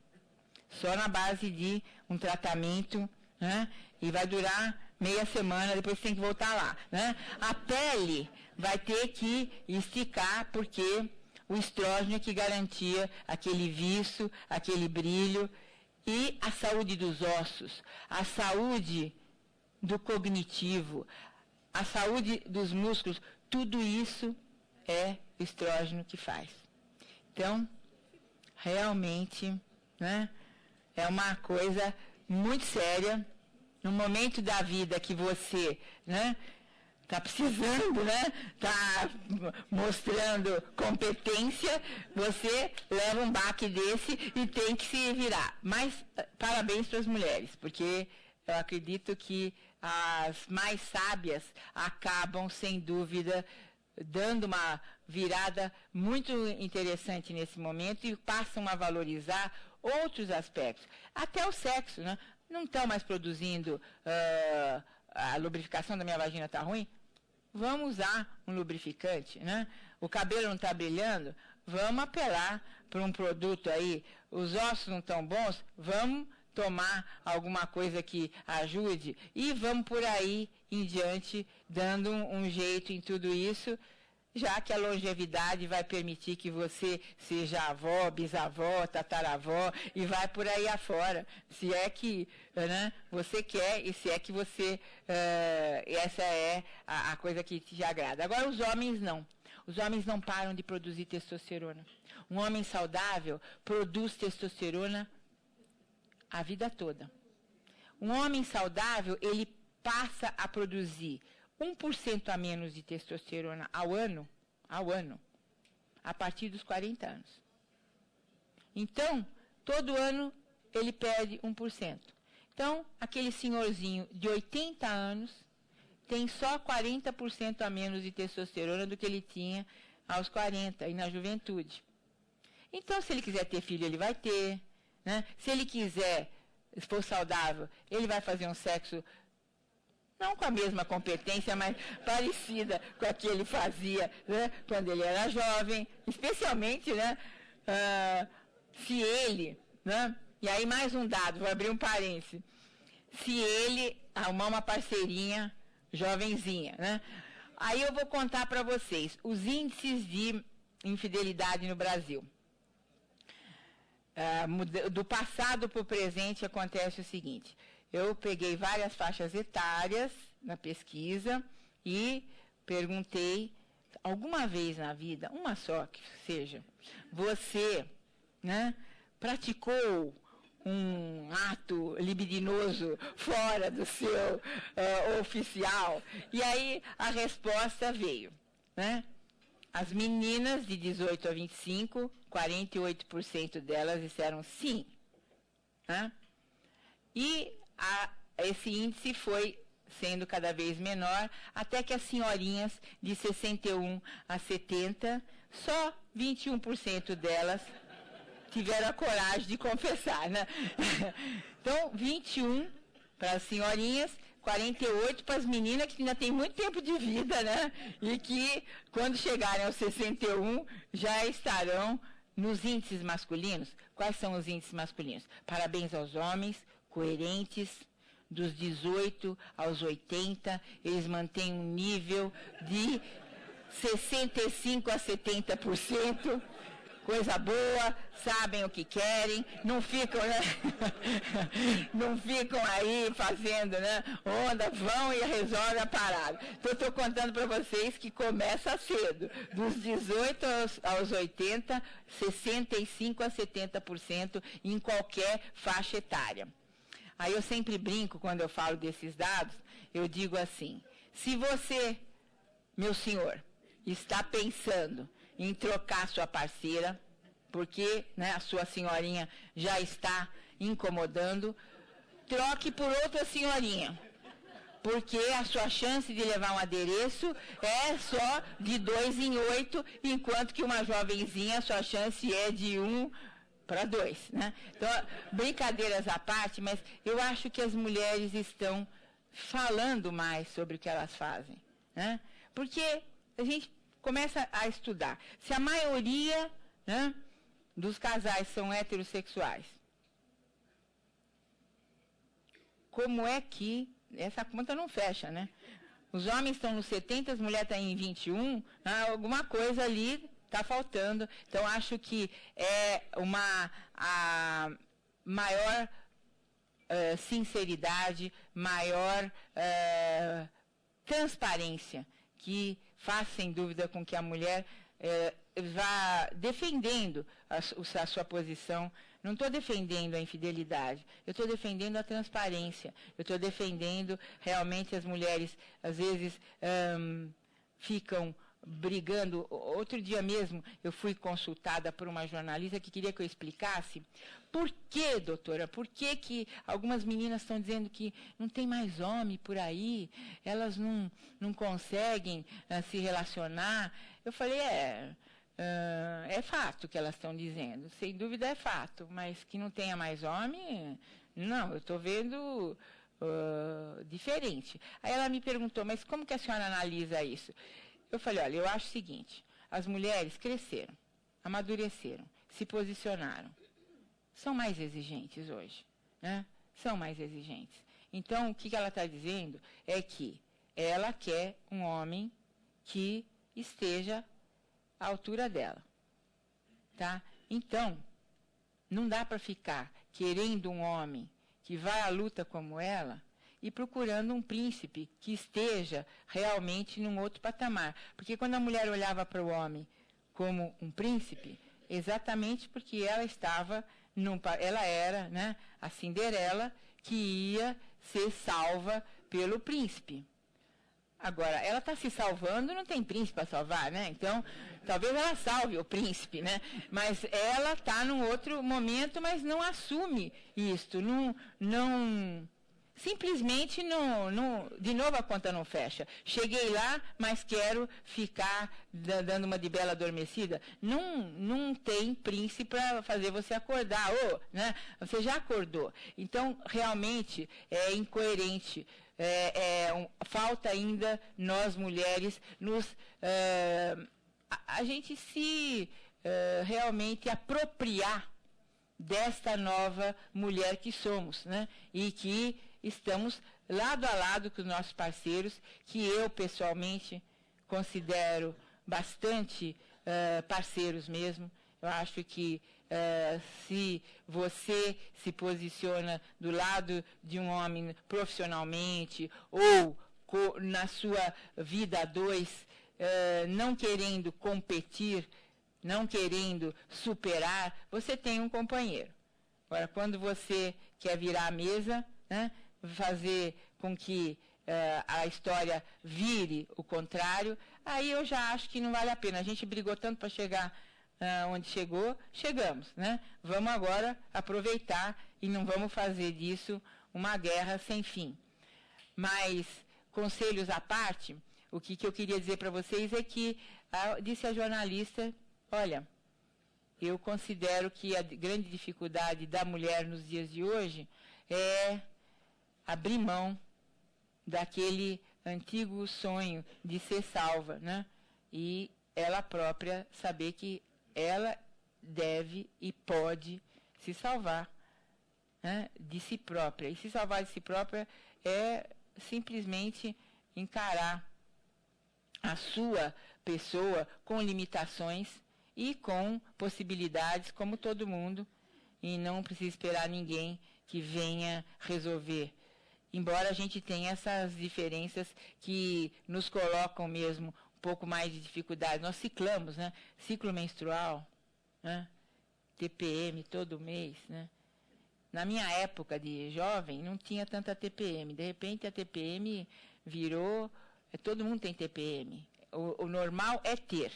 só na base de um tratamento, né? E vai durar meia semana, depois tem que voltar lá, né? A pele vai ter que esticar, porque o estrógeno é que garantia aquele viço, aquele brilho, e a saúde dos ossos, a saúde do cognitivo, a saúde dos músculos, tudo isso é o estrógeno que faz. Então, realmente, né? É uma coisa muito séria. No momento da vida que você, né, está precisando, né? Está mostrando competência, você leva um baque desse e tem que se virar. Mas parabéns para as mulheres, porque eu acredito que as mais sábias acabam, sem dúvida, dando uma virada muito interessante nesse momento e passam a valorizar outros aspectos. Até o sexo, né? Não estão mais produzindo a lubrificação da minha vagina está ruim? Vamos usar um lubrificante, né? O cabelo não está brilhando? Vamos apelar para um produto aí. Os ossos não estão bons? Vamos tomar alguma coisa que ajude e vamos por aí em diante, dando um jeito em tudo isso, já que a longevidade vai permitir que você seja avó, bisavó, tataravó e vai por aí afora, se é que, né, você quer e se é que você, essa é a coisa que te agrada. Agora, os homens não. Os homens não param de produzir testosterona. Um homem saudável produz testosterona a vida toda. Um homem saudável, ele passa a produzir 1% a menos de testosterona ao ano, a partir dos 40 anos. Então, todo ano ele perde 1%. Então, aquele senhorzinho de 80 anos tem só 40% a menos de testosterona do que ele tinha aos 40 e na juventude. Então, se ele quiser ter filho, ele vai ter, né? Se ele quiser, se for saudável, ele vai fazer um sexo não com a mesma competência, mas parecida com a que ele fazia, né, quando ele era jovem, especialmente, né, se ele, né, e aí mais um dado, vou abrir um parênteses, se ele arrumar uma parceirinha jovenzinha, né, aí eu vou contar para vocês os índices de infidelidade no Brasil. Do passado para o presente acontece o seguinte: eu peguei várias faixas etárias na pesquisa e perguntei, alguma vez na vida, uma só que seja, você, né, praticou um ato libidinoso fora do seu oficial? E aí a resposta veio, né? As meninas de 18 a 25, 48% delas disseram sim, né? E esse índice foi sendo cada vez menor, até que as senhorinhas de 61 a 70, só 21% delas tiveram a coragem de confessar, né? Então, 21 para as senhorinhas, 48 para as meninas que ainda têm muito tempo de vida, né? E que, quando chegarem aos 61, já estarão nos índices masculinos. Quais são os índices masculinos? Parabéns aos homens, coerentes, dos 18 aos 80, eles mantêm um nível de 65 a 70%, coisa boa, sabem o que querem, não ficam, né? Não ficam aí fazendo, né, onda, vão e resolvem a parada. Então, estou contando para vocês que começa cedo, dos 18 aos 80, 65 a 70% em qualquer faixa etária. Aí eu sempre brinco quando eu falo desses dados, eu digo assim: se você, meu senhor, está pensando em trocar sua parceira, porque, né, a sua senhorinha já está incomodando, troque por outra senhorinha, porque a sua chance de levar um adereço é só de 2 em 8, enquanto que uma jovenzinha, a sua chance é de 1 para 2, né? Então, brincadeiras à parte, mas eu acho que as mulheres estão falando mais sobre o que elas fazem, né? Porque a gente começa a estudar. Se a maioria, né, dos casais são heterossexuais, como é que essa conta não fecha, né? Os homens estão nos 70, as mulheres estão em 21, alguma coisa ali está faltando. Então, acho que é a maior sinceridade, maior transparência que faz, sem dúvida, com que a mulher... vá defendendo a sua posição. Não estou defendendo a infidelidade, eu estou defendendo a transparência, eu estou defendendo realmente as mulheres, às vezes, ficam brigando. Outro dia mesmo eu fui consultada por uma jornalista que queria que eu explicasse por que, doutora, por que algumas meninas estão dizendo que não tem mais homem por aí, elas não conseguem se relacionar. Eu falei, é fato que elas estão dizendo, sem dúvida é fato, mas que não tenha mais homem, não, eu estou vendo diferente. Aí ela me perguntou, mas como que a senhora analisa isso? Eu falei, olha, eu acho o seguinte, as mulheres cresceram, amadureceram, se posicionaram, são mais exigentes hoje, né? São mais exigentes. Então, o que ela está dizendo é que ela quer um homem que esteja à altura dela, tá? Então, não dá para ficar querendo um homem que vai à luta como ela e procurando um príncipe que esteja realmente num outro patamar. Porque quando a mulher olhava para o homem como um príncipe, exatamente porque ela estava, ela era, né, a Cinderela que ia ser salva pelo príncipe. Agora, ela está se salvando, não tem príncipe para salvar, né? Então, talvez ela salve o príncipe, né? Mas ela está num outro momento, mas não assume isto, simplesmente de novo a conta não fecha. Cheguei lá, mas quero ficar dando uma de bela adormecida. Não tem príncipe para fazer você acordar, né? Você já acordou. Então, realmente, é incoerente. Falta ainda nós mulheres a gente se realmente apropriar desta nova mulher que somos, né? E que estamos lado a lado com os nossos parceiros, que eu pessoalmente considero bastante parceiros mesmo. Eu acho que se você se posiciona do lado de um homem profissionalmente ou na sua vida a dois, não querendo competir, não querendo superar, você tem um companheiro. Agora, quando você quer virar a mesa, né, fazer com que a história vire o contrário, aí eu já acho que não vale a pena. A gente brigou tanto para chegar onde chegamos, né? Vamos agora aproveitar e não vamos fazer disso uma guerra sem fim. Mas, conselhos à parte, o que eu queria dizer para vocês é que, disse a jornalista, olha, eu considero que a grande dificuldade da mulher nos dias de hoje é abrir mão daquele antigo sonho de ser salva, né? E ela própria saber que ela deve e pode se salvar, né, de si própria. E se salvar de si própria é simplesmente encarar a sua pessoa com limitações e com possibilidades, como todo mundo, e não precisa esperar ninguém que venha resolver. Embora a gente tenha essas diferenças que nos colocam mesmo um pouco mais de dificuldade. Nós ciclamos, né? Ciclo menstrual, né? TPM todo mês, né? Na minha época de jovem, não tinha tanta TPM. De repente, a TPM virou... todo mundo tem TPM. O normal é ter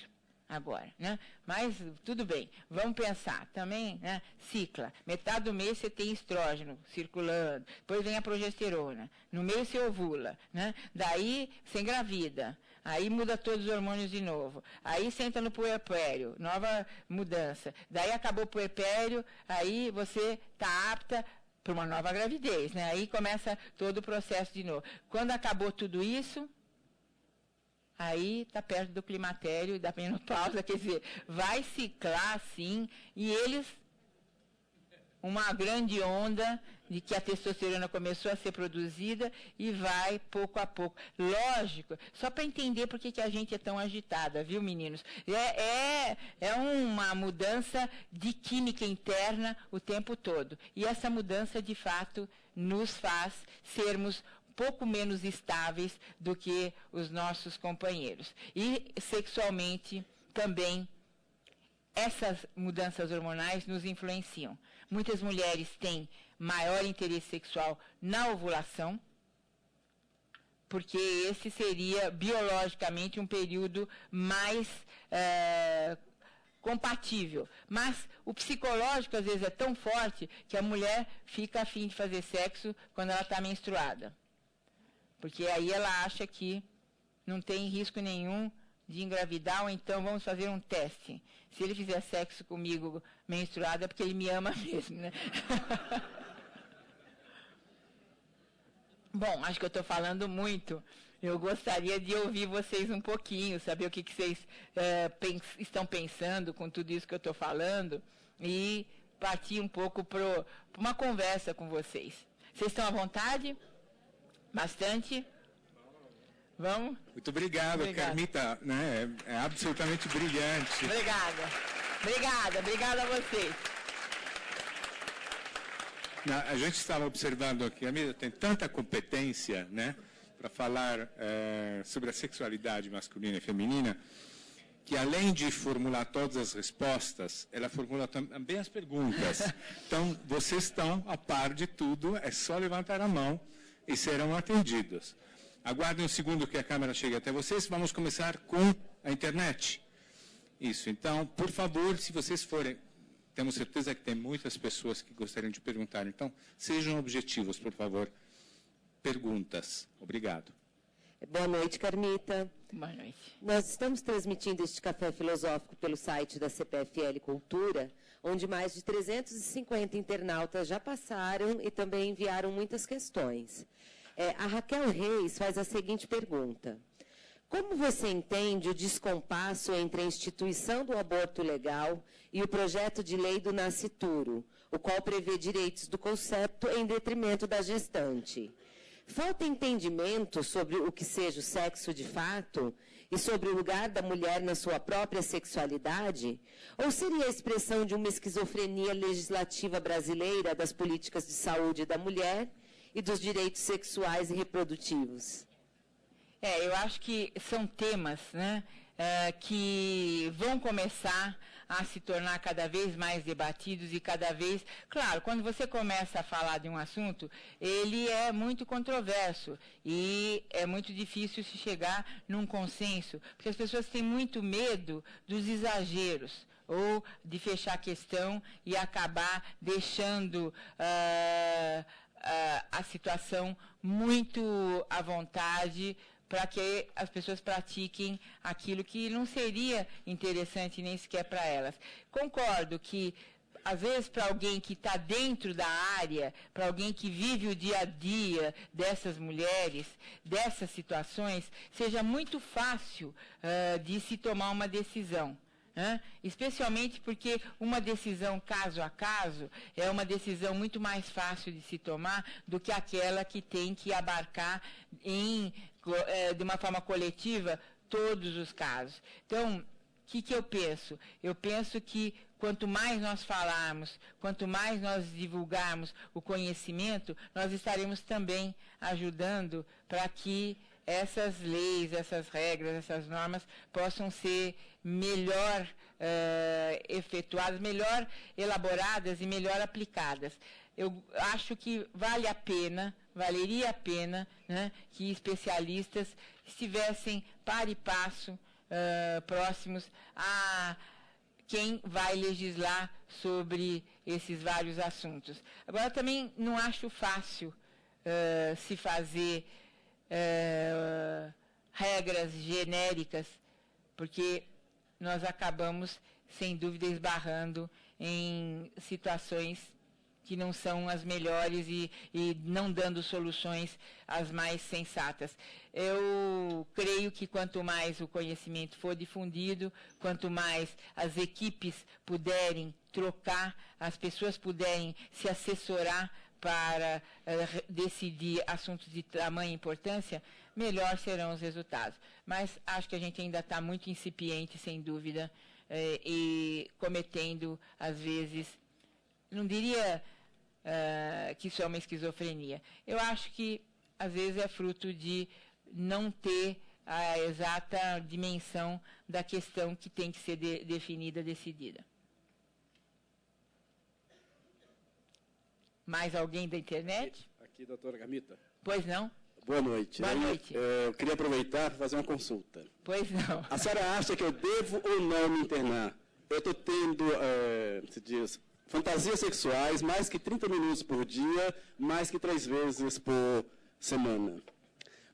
agora, né? Mas, tudo bem, vamos pensar. Também, né, cicla. Metade do mês você tem estrógeno circulando. Depois vem a progesterona. No meio você ovula, né? Daí, você engravida. Aí muda todos os hormônios de novo. Aí você entra no puerpério, nova mudança. Daí acabou o puerpério, aí você está apta para uma nova gravidez, né? Aí começa todo o processo de novo. Quando acabou tudo isso, aí está perto do climatério e da menopausa, quer dizer, vai ciclar assim, e eles, uma grande onda de que a testosterona começou a ser produzida e vai pouco a pouco. Lógico, só para entender por que a gente é tão agitada, viu, meninos? É uma mudança de química interna o tempo todo. E essa mudança, de fato, nos faz sermos pouco menos estáveis do que os nossos companheiros. E sexualmente também essas mudanças hormonais nos influenciam. Muitas mulheres têm maior interesse sexual na ovulação, porque esse seria biologicamente um período mais compatível. Mas o psicológico, às vezes, é tão forte que a mulher fica a fim de fazer sexo quando ela está menstruada. Porque aí ela acha que não tem risco nenhum de engravidar, ou então vamos fazer um teste. Se ele fizer sexo comigo menstruada, é porque ele me ama mesmo, né? Bom, acho que eu estou falando muito. Eu gostaria de ouvir vocês um pouquinho, saber o que vocês estão pensando com tudo isso que eu estou falando e partir um pouco para uma conversa com vocês. Vocês estão à vontade? Bastante? Vamos? Muito obrigado, Carmita. Né? É absolutamente brilhante. Obrigada a vocês. A gente estava observando aqui, a Carmita tem tanta competência, né, para falar sobre a sexualidade masculina e feminina, que além de formular todas as respostas, ela formula também as perguntas. Então, vocês estão a par de tudo, é só levantar a mão e serão atendidos. Aguardem um segundo que a câmera chegue até vocês. Vamos começar com a internet. Isso, então, por favor, se vocês forem... Temos certeza que tem muitas pessoas que gostariam de perguntar. Então, sejam objetivos, por favor. Perguntas. Obrigado. Boa noite, Carmita. Boa noite. Nós estamos transmitindo este café filosófico pelo site da CPFL Cultura, onde mais de 350 internautas já passaram e também enviaram muitas questões. A Raquel Reis faz a seguinte pergunta. Como você entende o descompasso entre a instituição do aborto legal e o projeto de lei do nascituro, o qual prevê direitos do concepto em detrimento da gestante? Falta entendimento sobre o que seja o sexo de fato e sobre o lugar da mulher na sua própria sexualidade? Ou seria a expressão de uma esquizofrenia legislativa brasileira das políticas de saúde da mulher e dos direitos sexuais e reprodutivos? Eu acho que são temas, né, que vão começar a se tornar cada vez mais debatidos e cada vez... Claro, quando você começa a falar de um assunto, ele é muito controverso e é muito difícil se chegar num consenso, porque as pessoas têm muito medo dos exageros ou de fechar a questão e acabar deixando a situação muito à vontade para que as pessoas pratiquem aquilo que não seria interessante nem sequer para elas. Concordo que, às vezes, para alguém que está dentro da área, para alguém que vive o dia a dia dessas mulheres, dessas situações, seja muito fácil de se tomar uma decisão. Especialmente porque uma decisão caso a caso é uma decisão muito mais fácil de se tomar do que aquela que tem que abarcar de uma forma coletiva todos os casos. Então, o que eu penso? Eu penso que quanto mais nós falarmos, quanto mais nós divulgarmos o conhecimento, nós estaremos também ajudando para que essas leis, essas regras, essas normas possam ser melhor efetuadas, melhor elaboradas e melhor aplicadas. Eu acho que valeria a pena, né, que especialistas estivessem par e passo próximos a quem vai legislar sobre esses vários assuntos. Agora, também não acho fácil se fazer regras genéricas, porque nós acabamos, sem dúvida, esbarrando em situações que não são as melhores e não dando soluções as mais sensatas. Eu creio que quanto mais o conhecimento for difundido, quanto mais as equipes puderem trocar, as pessoas puderem se assessorar para decidir assuntos de tamanha importância, melhor serão os resultados. Mas acho que a gente ainda está muito incipiente, sem dúvida, e cometendo, às vezes, não diria que isso é uma esquizofrenia. Eu acho que, às vezes, é fruto de não ter a exata dimensão da questão que tem que ser definida, decidida. Mais alguém da internet? Aqui, doutora Gamita. Pois não? Boa noite. Boa noite. Eu queria aproveitar para fazer uma consulta. Pois não. A senhora acha que eu devo ou não me internar? Eu estou tendo, se diz, fantasias sexuais mais que 30 minutos por dia, mais que 3 vezes por semana.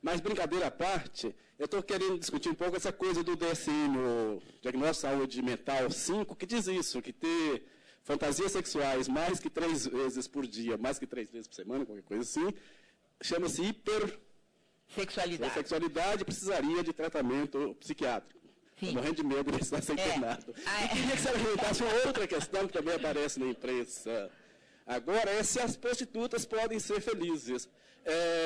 Mas, brincadeira à parte, eu estou querendo discutir um pouco essa coisa do DSM, o Diagnóstico de Saúde Mental 5, que diz isso, que ter fantasias sexuais mais que 3 vezes por dia, mais que 3 vezes por semana, qualquer coisa assim, chama-se hipersexualidade. Sexualidade precisaria de tratamento psiquiátrico. Estou morrendo de medo de precisar ser internado. E queria que você argumentasse uma outra questão que também aparece na imprensa agora, é se as prostitutas podem ser felizes.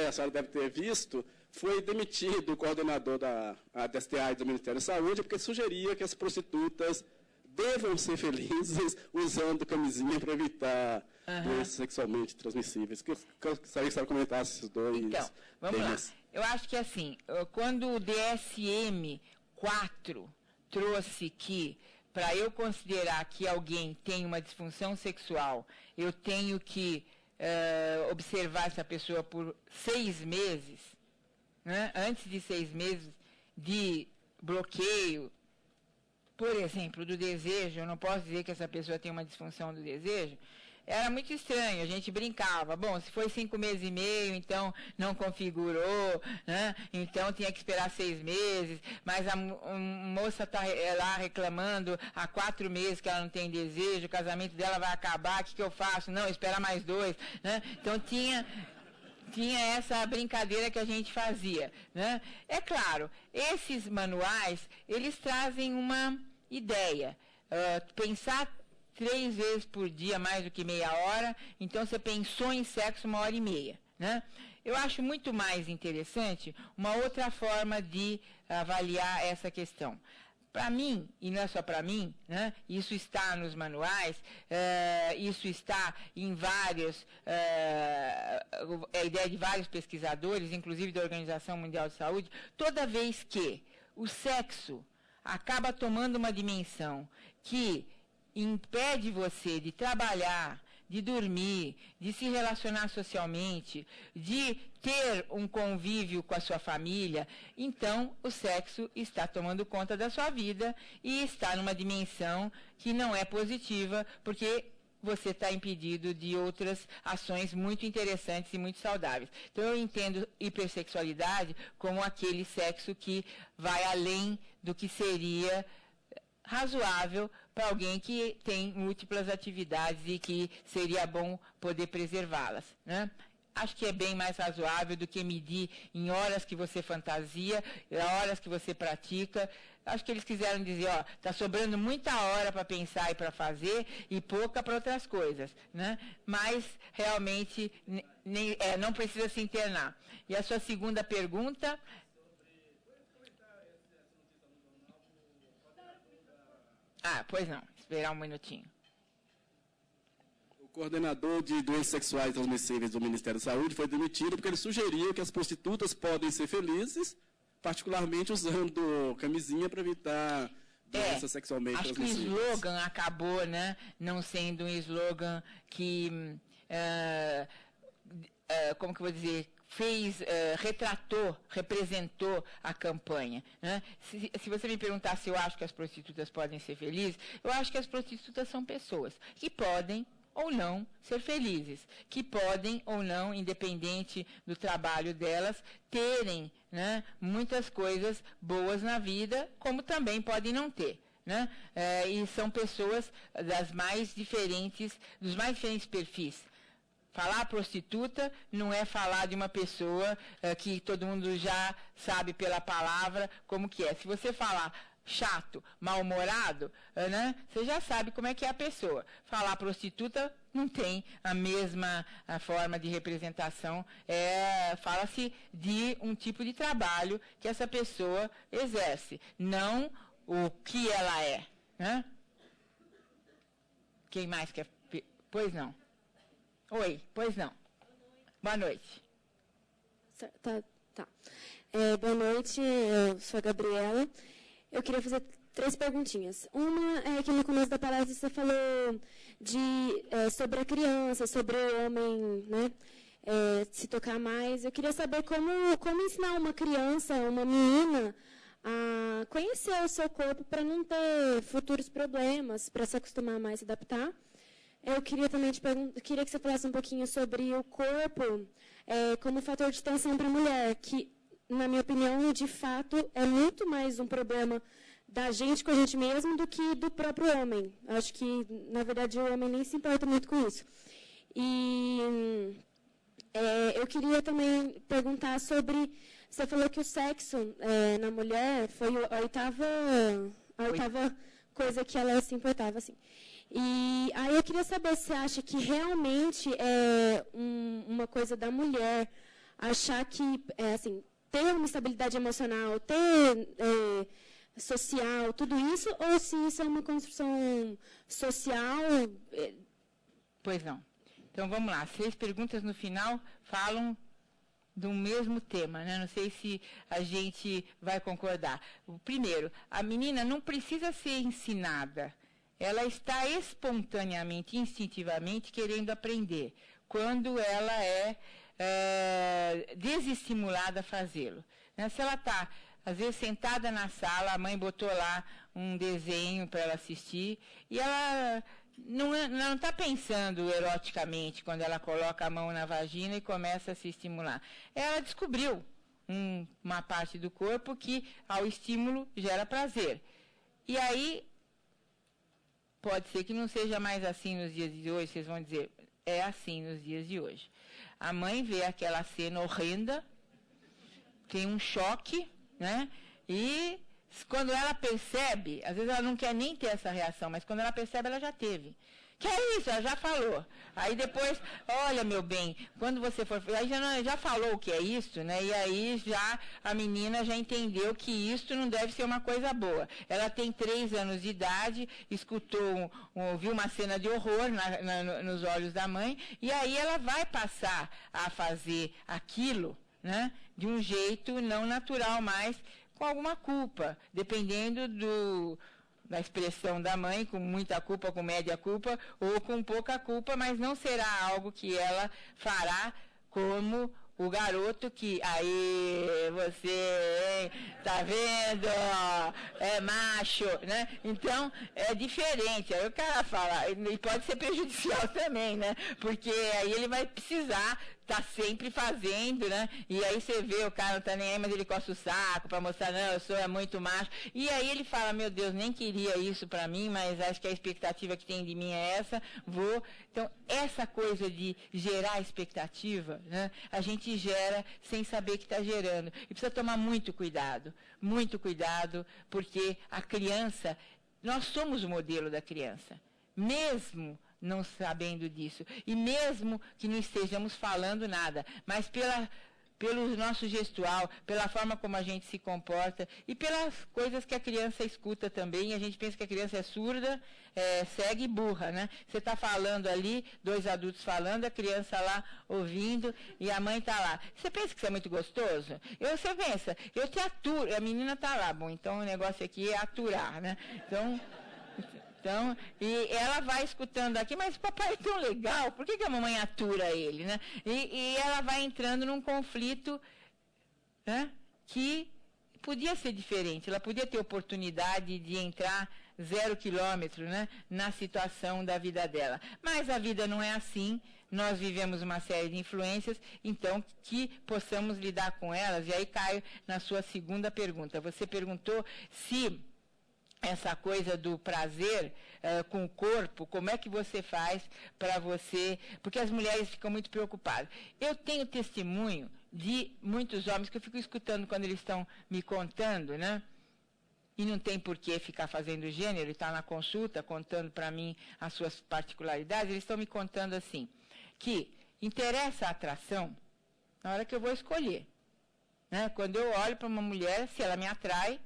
A senhora deve ter visto, foi demitido o coordenador da DST-AIDS do Ministério da Saúde, porque sugeria que as prostitutas devam ser felizes usando camisinha para evitar doenças sexualmente transmissíveis. Eu gostaria que a senhora comentasse esses dois Então, vamos temas. lá. Eu acho que assim, quando o DSM 4 trouxe que, para eu considerar que alguém tem uma disfunção sexual, eu tenho que observar essa pessoa por 6 meses, né? Antes de 6 meses de bloqueio, por exemplo, do desejo, eu não posso dizer que essa pessoa tem uma disfunção do desejo. Era muito estranho, a gente brincava. Bom, se foi 5 meses e meio, então não configurou, né? Então tinha que esperar 6 meses, mas a moça está lá reclamando há 4 meses que ela não tem desejo, o casamento dela vai acabar, o que eu faço? Não, esperar mais 2, né? Então tinha essa brincadeira que a gente fazia, né? É claro, esses manuais, eles trazem uma ideia. Pensar 3 vezes por dia, mais do que meia hora, então você pensou em sexo 1h30, né? Eu acho muito mais interessante uma outra forma de avaliar essa questão. Para mim, e não é só para mim, né? Isso está nos manuais, isso está em vários, a ideia de vários pesquisadores, inclusive da Organização Mundial de Saúde, toda vez que o sexo acaba tomando uma dimensão que impede você de trabalhar, de dormir, de se relacionar socialmente, de ter um convívio com a sua família, então o sexo está tomando conta da sua vida e está numa dimensão que não é positiva, porque você está impedido de outras ações muito interessantes e muito saudáveis. Então eu entendo hipersexualidade como aquele sexo que vai além do que seria razoável para alguém que tem múltiplas atividades e que seria bom poder preservá-las, né? Acho que é bem mais razoável do que medir em horas que você fantasia, horas que você pratica. Acho que eles quiseram dizer, está sobrando muita hora para pensar e para fazer e pouca para outras coisas, né? Mas realmente não precisa se internar. E a sua segunda pergunta? Pois não. Esperar um minutinho. O coordenador de doenças sexuais transmissíveis do Ministério da Saúde foi demitido porque ele sugeriu que as prostitutas podem ser felizes, particularmente usando camisinha para evitar doenças sexualmente transmissíveis. Acho que o slogan acabou, né, não sendo um slogan que, como que eu vou dizer, representou a campanha, né? Se você me perguntar se eu acho que as prostitutas podem ser felizes, eu acho que as prostitutas são pessoas que podem ou não ser felizes, que podem ou não, independente do trabalho delas, terem, né, muitas coisas boas na vida, como também podem não ter, né? E são pessoas dos mais diferentes perfis. Falar prostituta não é falar de uma pessoa que todo mundo já sabe pela palavra como que é. Se você falar chato, mal-humorado, né, você já sabe como é que é a pessoa. Falar prostituta não tem a mesma forma de representação. Fala-se de um tipo de trabalho que essa pessoa exerce, não o que ela é, né? Quem mais quer? Pois não. Oi, pois não. Boa noite. Tá. Boa noite, eu sou a Gabriela. Eu queria fazer 3 perguntinhas. Uma é que no começo da palestra você falou sobre a criança, sobre o homem, né, se tocar mais. Eu queria saber como ensinar uma criança, uma menina, a conhecer o seu corpo para não ter futuros problemas, para se acostumar mais, se adaptar. Eu queria também queria que você falasse um pouquinho sobre o corpo como fator de tensão para a mulher, que, na minha opinião, de fato, é muito mais um problema da gente com a gente mesmo do que do próprio homem. Acho que, na verdade, o homem nem se importa muito com isso. E eu queria também perguntar sobre... Você falou que o sexo na mulher foi a oitava coisa que ela se importava, assim. E aí eu queria saber se você acha que realmente é uma coisa da mulher achar que, assim, ter uma estabilidade emocional, ter social, tudo isso, ou se isso é uma construção social? Pois não. Então, vamos lá. 6 perguntas no final falam do mesmo tema, né? Não sei se a gente vai concordar. Primeiro, a menina não precisa ser ensinada. Ela está espontaneamente, instintivamente, querendo aprender, quando ela é desestimulada a fazê-lo. Né? Se ela está, às vezes, sentada na sala, a mãe botou lá um desenho para ela assistir, e ela não está pensando eroticamente quando ela coloca a mão na vagina e começa a se estimular. Ela descobriu uma parte do corpo que, ao estímulo, gera prazer. E aí, pode ser que não seja mais assim nos dias de hoje, vocês vão dizer, é assim nos dias de hoje. A mãe vê aquela cena horrenda, tem um choque, né? E quando ela percebe, às vezes ela não quer nem ter essa reação, mas quando ela percebe, ela já teve. Que é isso, ela já falou. Aí depois, olha, meu bem, quando você for... Aí já falou o que é isso, né? E aí a menina já entendeu que isso não deve ser uma coisa boa. Ela tem 3 anos de idade, ouviu uma cena de horror nos olhos da mãe, e aí ela vai passar a fazer aquilo, né? De um jeito não natural, mas com alguma culpa, dependendo da expressão da mãe, com muita culpa, com média culpa, ou com pouca culpa, mas não será algo que ela fará como o garoto que, aí, você, tá vendo, é macho, né? Então, é diferente. Aí o cara fala, e pode ser prejudicial também, né? Porque aí ele vai precisar tá sempre fazendo, né? E aí você vê, o cara não tá nem aí, mas ele coça o saco para mostrar, não, eu sou muito macho. E aí ele fala, meu Deus, nem queria isso para mim, mas acho que a expectativa que tem de mim é essa, vou. Então, essa coisa de gerar expectativa, né? A gente gera sem saber que está gerando. E precisa tomar muito cuidado, porque a criança, nós somos o modelo da criança. Mesmo não sabendo disso. E mesmo que não estejamos falando nada, mas pelo nosso gestual, pela forma como a gente se comporta e pelas coisas que a criança escuta também. A gente pensa que a criança é surda, cega e burra, né? Você está falando ali, 2 adultos falando, a criança lá ouvindo e a mãe está lá. Você pensa que isso é muito gostoso? Você pensa, eu te aturo, a menina está lá. Bom, então o negócio aqui é aturar, né? Então, e ela vai escutando aqui, mas papai é tão legal, por que a mamãe atura ele, né? E ela vai entrando num conflito, né, que podia ser diferente, ela podia ter oportunidade de entrar 0 quilômetro, né, na situação da vida dela. Mas a vida não é assim, nós vivemos uma série de influências, então que possamos lidar com elas. E aí caio na sua segunda pergunta. Você perguntou se essa coisa do prazer com o corpo, como é que você faz para você... Porque as mulheres ficam muito preocupadas. Eu tenho testemunho de muitos homens que eu fico escutando quando eles estão me contando, né? E não tem por que ficar fazendo gênero, ele está na consulta contando para mim as suas particularidades, eles estão me contando assim, que interessa a atração na hora que eu vou escolher. Né? Quando eu olho para uma mulher, se ela me atrai,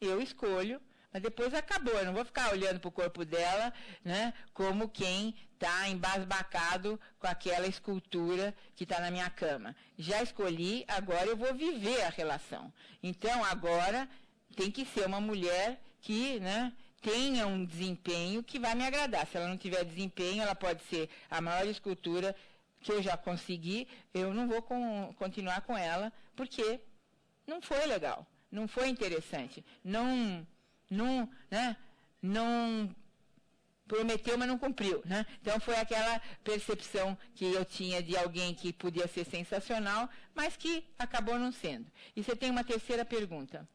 eu escolho. mas depois acabou. Eu não vou ficar olhando para o corpo dela, né, como quem está embasbacado com aquela escultura que está na minha cama. Já escolhi, agora eu vou viver a relação. Então, agora tem que ser uma mulher que, né, tenha um desempenho que vai me agradar. Se ela não tiver desempenho, ela pode ser a maior escultura que eu já consegui, eu não vou continuar com ela, porque não foi legal, não foi interessante, não prometeu, mas não cumpriu, né? Então foi aquela percepção que eu tinha de alguém que podia ser sensacional, mas que acabou não sendo. E você tem uma terceira pergunta.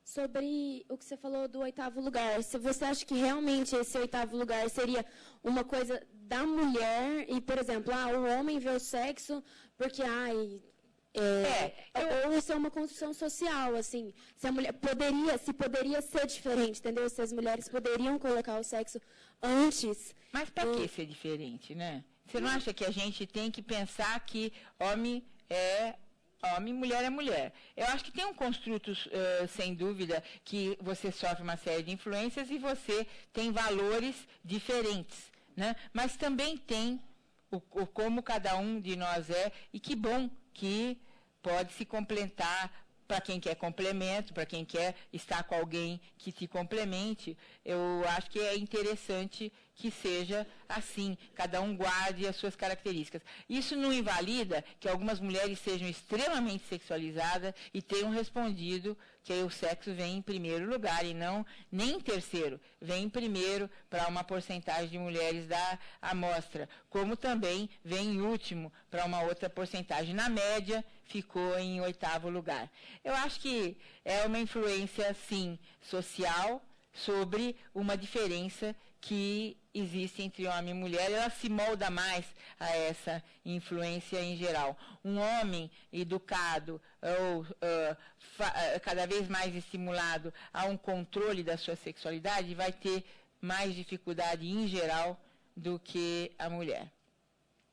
Sobre o que você falou do 8º lugar, se você acha que realmente esse 8º lugar seria uma coisa da mulher e, por exemplo, o homem vê o sexo porque, ou isso é uma construção social, assim, se a mulher poderia ser diferente, entendeu? Se as mulheres poderiam colocar o sexo antes. Mas para que ser diferente, né? Você não acha que a gente tem que pensar que homem é homem, mulher é mulher. Eu acho que tem um construto, sem dúvida, que você sofre uma série de influências e você tem valores diferentes, né? Mas também tem como cada um de nós é, e que bom que pode se complementar para quem quer complemento, para quem quer estar com alguém que se complemente. Eu acho que é interessante que seja assim, cada um guarde as suas características. Isso não invalida que algumas mulheres sejam extremamente sexualizadas e tenham respondido que o sexo vem em primeiro lugar e não nem em terceiro, vem em primeiro para uma porcentagem de mulheres da amostra, como também vem em último para uma outra porcentagem. Na média, ficou em 8º lugar. Eu acho que é uma influência, sim, social sobre uma diferença que existe entre homem e mulher. Ela se molda mais a essa influência em geral. Um homem educado ou cada vez mais estimulado a um controle da sua sexualidade vai ter mais dificuldade em geral do que a mulher.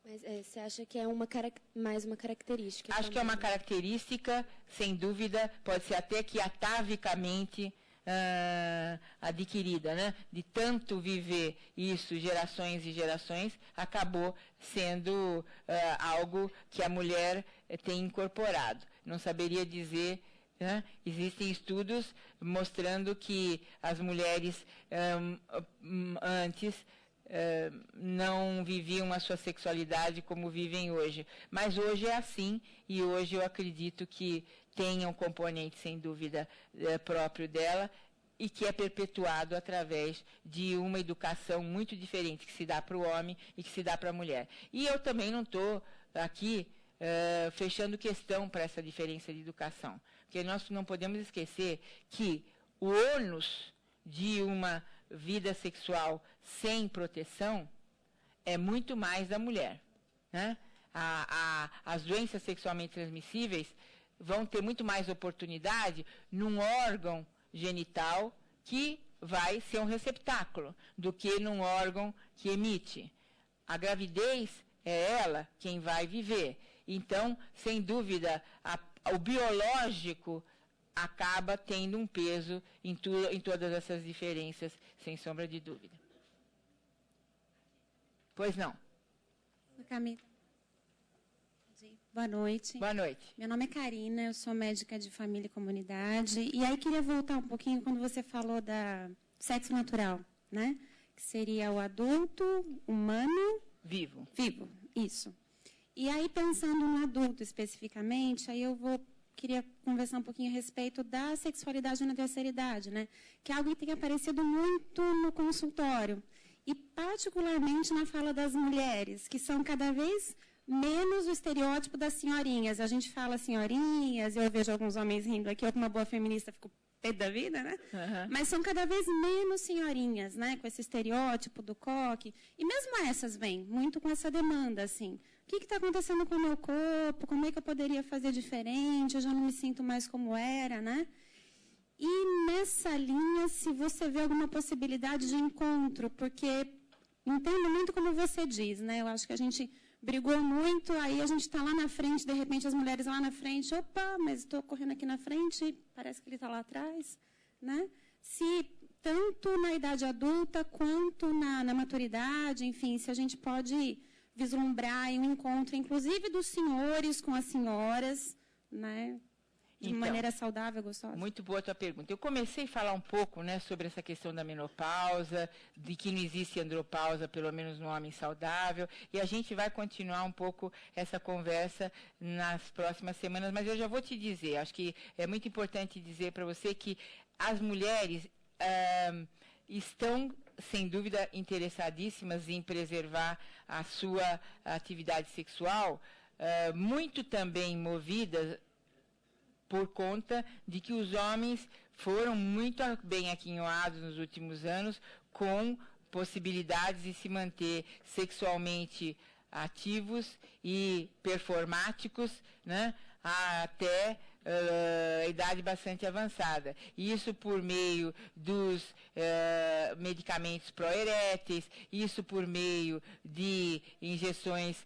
Mas você acha que é mais uma característica? Acho que é uma característica, sem dúvida, pode ser até que atavicamente adquirida, né? De tanto viver isso gerações e gerações, acabou sendo algo que a mulher tem incorporado. Não saberia dizer, né? Existem estudos mostrando que as mulheres antes não viviam a sua sexualidade como vivem hoje. Mas hoje é assim, e hoje eu acredito que tenha um componente, sem dúvida, próprio dela, e que é perpetuado através de uma educação muito diferente que se dá para o homem e que se dá para a mulher. E eu também não estou aqui fechando questão para essa diferença de educação, porque nós não podemos esquecer que o ônus de uma vida sexual sem proteção é muito mais da mulher, né? As doenças sexualmente transmissíveis vão ter muito mais oportunidade num órgão genital que vai ser um receptáculo do que num órgão que emite. A gravidez é ela quem vai viver. Então, sem dúvida, o biológico acaba tendo um peso em todas essas diferenças, sem sombra de dúvida. Pois não. Camila. Boa noite. Boa noite. Meu nome é Karina, eu sou médica de família e comunidade. E aí queria voltar um pouquinho quando você falou da sexo natural, né? Que seria o adulto humano... Vivo. Vivo, isso. E aí, pensando no adulto especificamente, aí queria conversar um pouquinho a respeito da sexualidade na terceira idade, né? Que é algo que tem aparecido muito no consultório. E particularmente na fala das mulheres, que são cada vez menos o estereótipo das senhorinhas. A gente fala senhorinhas, eu vejo alguns homens rindo aqui, eu como uma boa feminista fico pé da vida, né? Uhum. Mas são cada vez menos senhorinhas, né? Com esse estereótipo do coque. E mesmo essas vêm muito com essa demanda, assim. O que está acontecendo com o meu corpo? Como é que eu poderia fazer diferente? Eu já não me sinto mais como era, né? E nessa linha, se você vê alguma possibilidade de encontro, porque entendo muito como você diz, né? Eu acho que a gente brigou muito, aí a gente está lá na frente, de repente as mulheres lá na frente, opa, mas estou correndo aqui na frente, parece que ele está lá atrás, né? Se tanto na idade adulta quanto na maturidade, enfim, se a gente pode vislumbrar um encontro, inclusive dos senhores com as senhoras, né? De maneira saudável, gostosa. Muito boa a tua pergunta. Eu comecei a falar um pouco, né, sobre essa questão da menopausa, de que não existe andropausa, pelo menos no homem saudável, e a gente vai continuar um pouco essa conversa nas próximas semanas, mas eu já vou te dizer, acho que é muito importante dizer para você que as mulheres estão, sem dúvida, interessadíssimas em preservar a sua atividade sexual, muito também movidas por conta de que os homens foram muito bem aquinhoados nos últimos anos com possibilidades de se manter sexualmente ativos e performáticos, né, até idade bastante avançada. Isso por meio dos medicamentos proeréteis, isso por meio de injeções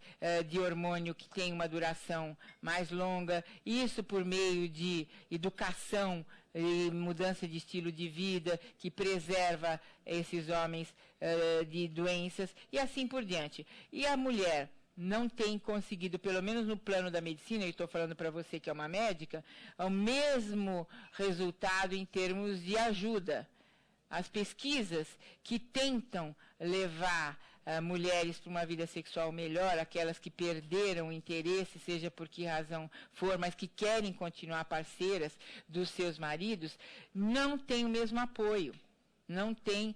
de hormônio que tem uma duração mais longa, isso por meio de educação e mudança de estilo de vida que preserva esses homens de doenças e assim por diante. E a mulher não tem conseguido, pelo menos no plano da medicina, e estou falando para você que é uma médica, o mesmo resultado em termos de ajuda. As pesquisas que tentam levar mulheres para uma vida sexual melhor, aquelas que perderam o interesse, seja por que razão for, mas que querem continuar parceiras dos seus maridos, não têm o mesmo apoio. Não tem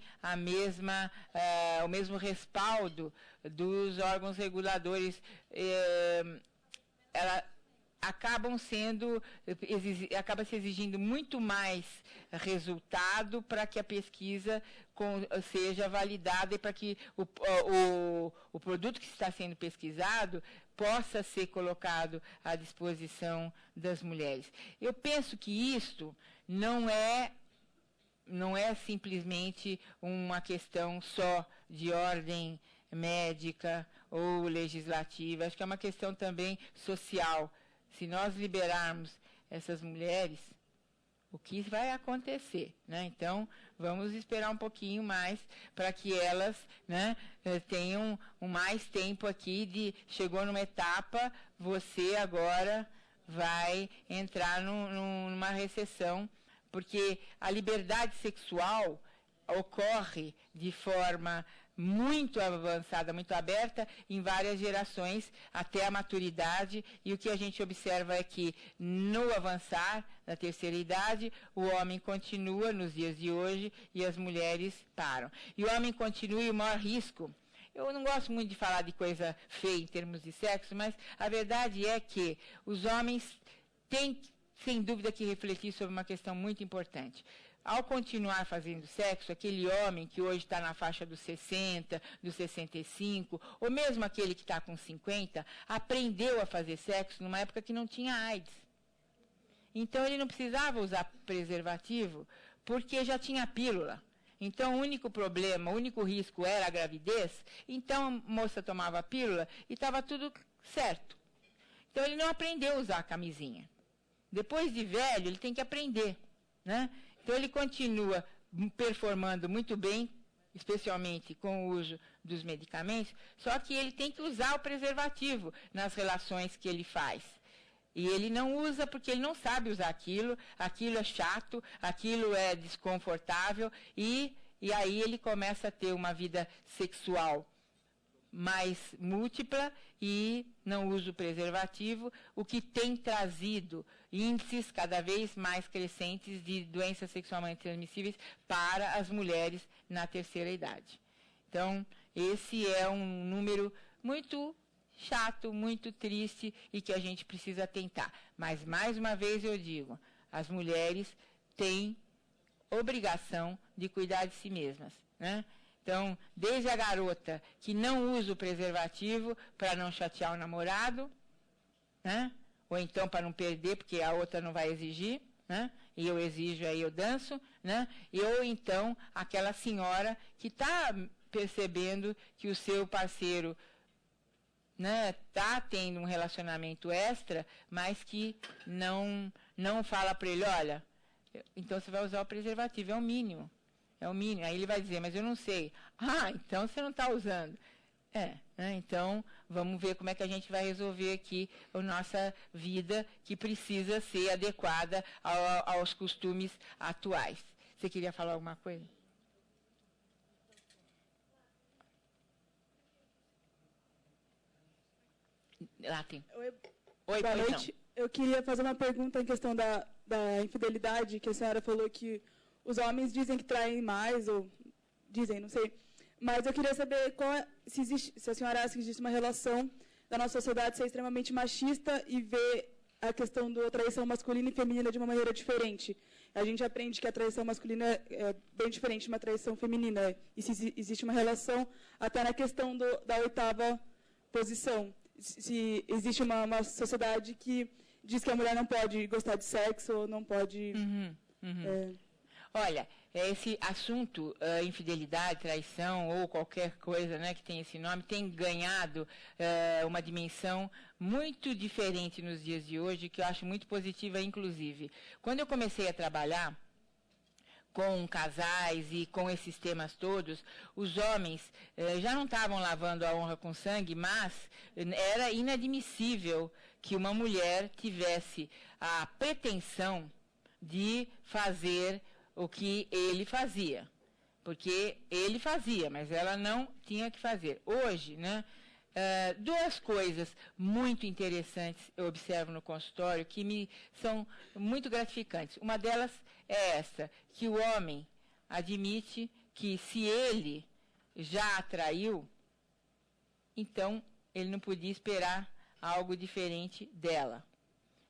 o mesmo respaldo dos órgãos reguladores. Acaba se exigindo muito mais resultado para que a pesquisa seja validada e para que o produto que está sendo pesquisado possa ser colocado à disposição das mulheres. Eu penso que isto não é simplesmente uma questão só de ordem médica ou legislativa, acho que é uma questão também social. Se nós liberarmos essas mulheres, o que vai acontecer, né? Então, vamos esperar um pouquinho mais para que elas, né, tenham mais tempo aqui chegou numa etapa, você agora vai entrar numa recessão, porque a liberdade sexual ocorre de forma muito avançada, muito aberta, em várias gerações, até a maturidade, e o que a gente observa é que, no avançar da terceira idade, o homem continua nos dias de hoje e as mulheres param. E o homem continua, e o maior risco, eu não gosto muito de falar de coisa feia em termos de sexo, mas a verdade é que os homens têm, sem dúvida, que refletir sobre uma questão muito importante. Ao continuar fazendo sexo, aquele homem que hoje está na faixa dos 60, dos 65, ou mesmo aquele que está com 50, aprendeu a fazer sexo numa época que não tinha AIDS. Então, ele não precisava usar preservativo, porque já tinha pílula. Então, o único problema, o único risco era a gravidez. Então, a moça tomava a pílula e estava tudo certo. Então, ele não aprendeu a usar a camisinha. Depois de velho, ele tem que aprender, né? Então, ele continua performando muito bem, especialmente com o uso dos medicamentos, só que ele tem que usar o preservativo nas relações que ele faz. E ele não usa porque ele não sabe usar aquilo é chato, aquilo é desconfortável, e aí ele começa a ter uma vida sexual mais múltipla e não usa o preservativo, o que tem trazido índices cada vez mais crescentes de doenças sexualmente transmissíveis para as mulheres na terceira idade. Então, esse é um número muito chato, muito triste e que a gente precisa tentar. Mas, mais uma vez eu digo, as mulheres têm obrigação de cuidar de si mesmas, né? Então, desde a garota que não usa o preservativo para não chatear o namorado, né? Ou então para não perder, porque a outra não vai exigir, né? E eu exijo, aí eu danço, né? Ou então aquela senhora que está percebendo que o seu parceiro né, tá tendo um relacionamento extra, mas que não fala para ele, olha, então você vai usar o preservativo, é o mínimo. É o mínimo. Aí ele vai dizer, mas eu não sei. Ah, então você não está usando. Né, então vamos ver como é que a gente vai resolver aqui a nossa vida, que precisa ser adequada aos costumes atuais. Você queria falar alguma coisa? Lá tem. Oi, boa noite. Eu queria fazer uma pergunta em questão da infidelidade, que a senhora falou que os homens dizem que traem mais, ou dizem, não sei. Mas eu queria saber se a senhora acha que existe uma relação da nossa sociedade ser extremamente machista e ver a questão da traição masculina e feminina de uma maneira diferente. A gente aprende que a traição masculina é bem diferente de uma traição feminina. E se existe uma relação até na questão da 8ª posição. Se existe uma sociedade que diz que a mulher não pode gostar de sexo ou não pode... Olha, esse assunto, infidelidade, traição ou qualquer coisa, né, que tem esse nome, tem ganhado uma dimensão muito diferente nos dias de hoje, que eu acho muito positiva, inclusive. Quando eu comecei a trabalhar com casais e com esses temas todos, os homens já não estavam lavando a honra com sangue, mas era inadmissível que uma mulher tivesse a pretensão de fazer o que ele fazia, porque ele fazia, mas ela não tinha que fazer. Hoje, né, duas coisas muito interessantes eu observo no consultório que me são muito gratificantes. Uma delas é essa, que o homem admite que se ele já atraiu, então ele não podia esperar algo diferente dela.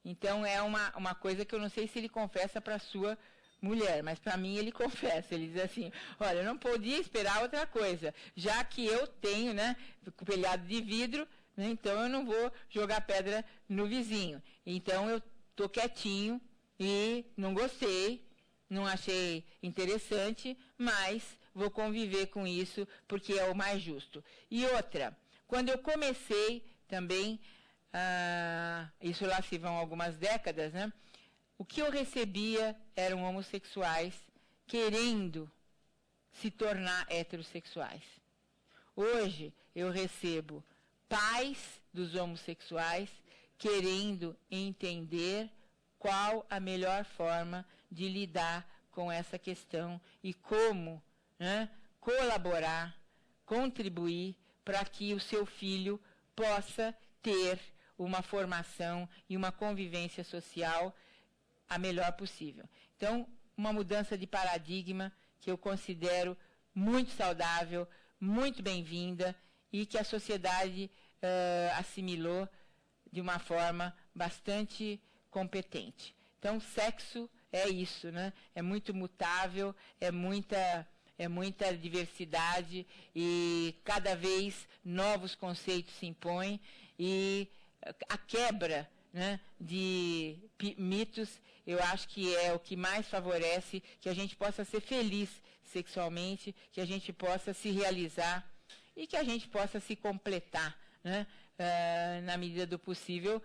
Então é uma coisa que eu não sei se ele confessa para a sua mulher, mas para mim ele confessa, ele diz assim, olha, eu não podia esperar outra coisa, já que eu tenho, né, telhado de vidro, né, então eu não vou jogar pedra no vizinho. Então eu estou quietinho e não gostei, não achei interessante, mas vou conviver com isso porque é o mais justo. E outra, quando eu comecei também, isso lá se vão algumas décadas, né, o que eu recebia eram homossexuais querendo se tornar heterossexuais. Hoje eu recebo pais dos homossexuais querendo entender qual a melhor forma de lidar com essa questão e como, né, colaborar, contribuir para que o seu filho possa ter uma formação e uma convivência social a melhor possível. Então, uma mudança de paradigma que eu considero muito saudável, muito bem-vinda e que a sociedade assimilou de uma forma bastante competente. Então, sexo é isso, né? É muito mutável, é muita diversidade e cada vez novos conceitos se impõem e a quebra, né, de mitos, eu acho que é o que mais favorece que a gente possa ser feliz sexualmente, que a gente possa se realizar e que a gente possa se completar, né, na medida do possível.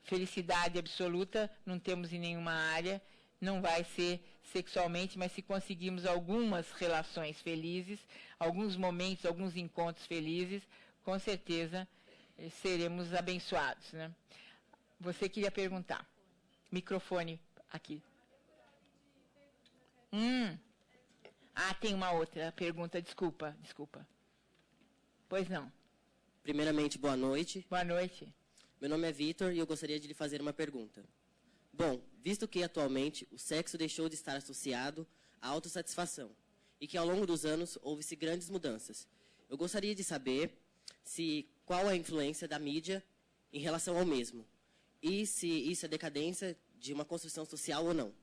Felicidade absoluta não temos em nenhuma área, não vai ser sexualmente, mas se conseguirmos algumas relações felizes, alguns momentos, alguns encontros felizes, com certeza seremos abençoados, né? Você queria perguntar. Microfone aqui. Tem uma outra pergunta, desculpa. Pois não. Primeiramente, boa noite. Boa noite. Meu nome é Vitor e eu gostaria de lhe fazer uma pergunta. Bom, visto que atualmente o sexo deixou de estar associado à autossatisfação e que ao longo dos anos houve-se grandes mudanças, eu gostaria de saber qual a influência da mídia em relação ao mesmo e se isso é decadência de uma construção social ou não.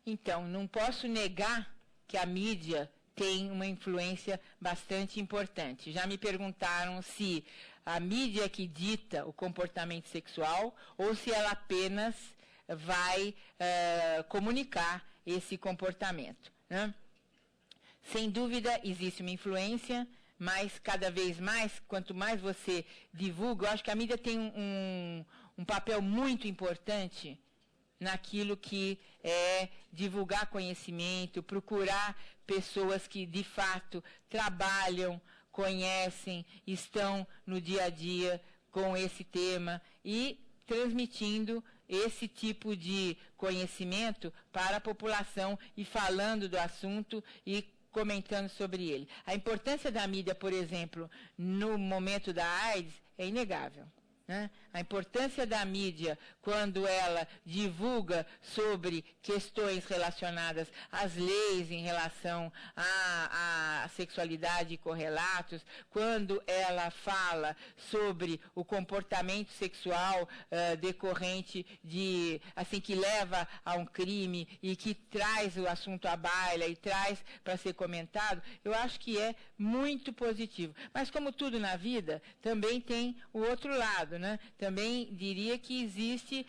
Então, não posso negar que a mídia tem uma influência bastante importante. Já me perguntaram se a mídia é que dita o comportamento sexual ou se ela apenas vai comunicar esse comportamento, né? Sem dúvida, existe uma influência, mas cada vez mais, quanto mais você divulga, eu acho que a mídia tem um papel muito importante naquilo que é divulgar conhecimento, procurar pessoas que, de fato, trabalham, conhecem, estão no dia a dia com esse tema e transmitindo esse tipo de conhecimento para a população e falando do assunto e comentando sobre ele. A importância da mídia, por exemplo, no momento da AIDS é inegável. Né? A importância da mídia, quando ela divulga sobre questões relacionadas às leis em relação à sexualidade e correlatos, quando ela fala sobre o comportamento sexual decorrente de, assim, que leva a um crime e que traz o assunto à baila e traz para ser comentado, eu acho que é muito positivo. Mas, como tudo na vida, também tem o outro lado. Né? Também diria que existe,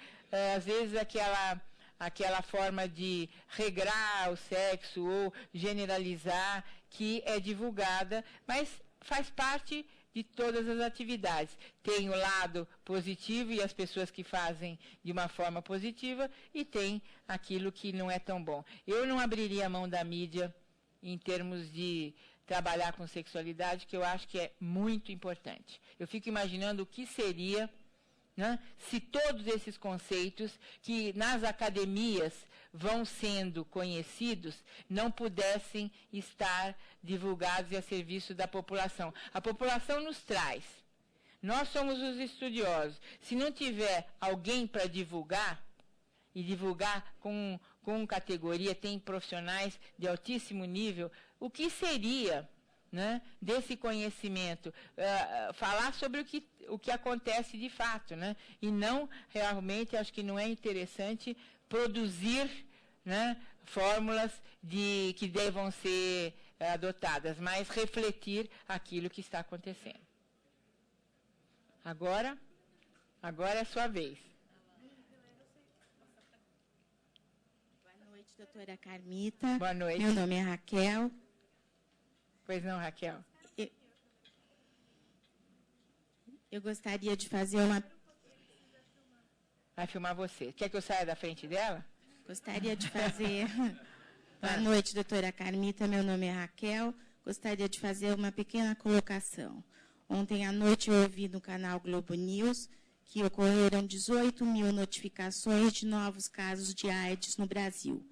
às vezes, aquela forma de regrar o sexo ou generalizar que é divulgada, mas faz parte de todas as atividades. Tem o lado positivo e as pessoas que fazem de uma forma positiva e tem aquilo que não é tão bom. Eu não abriria a mão da mídia em termos de trabalhar com sexualidade, que eu acho que é muito importante. Eu fico imaginando o que seria, né, se todos esses conceitos que nas academias vão sendo conhecidos não pudessem estar divulgados e a serviço da população. A população nos traz. Nós somos os estudiosos. Se não tiver alguém para divulgar, e divulgar com categoria, tem profissionais de altíssimo nível, o que seria, né, desse conhecimento? Falar sobre o que acontece de fato, né? E não, realmente, acho que não é interessante produzir, né, fórmulas que devam ser adotadas, mas refletir aquilo que está acontecendo. Agora é a sua vez. Boa noite, doutora Carmita. Boa noite. Meu nome é Raquel. Pois não, Raquel. Eu gostaria de fazer uma... Vai filmar você. Quer que eu saia da frente dela? Gostaria de fazer... Boa noite, doutora Carmita. Meu nome é Raquel. Gostaria de fazer uma pequena colocação. Ontem à noite eu ouvi no canal Globo News que ocorreram 18 mil notificações de novos casos de AIDS no Brasil.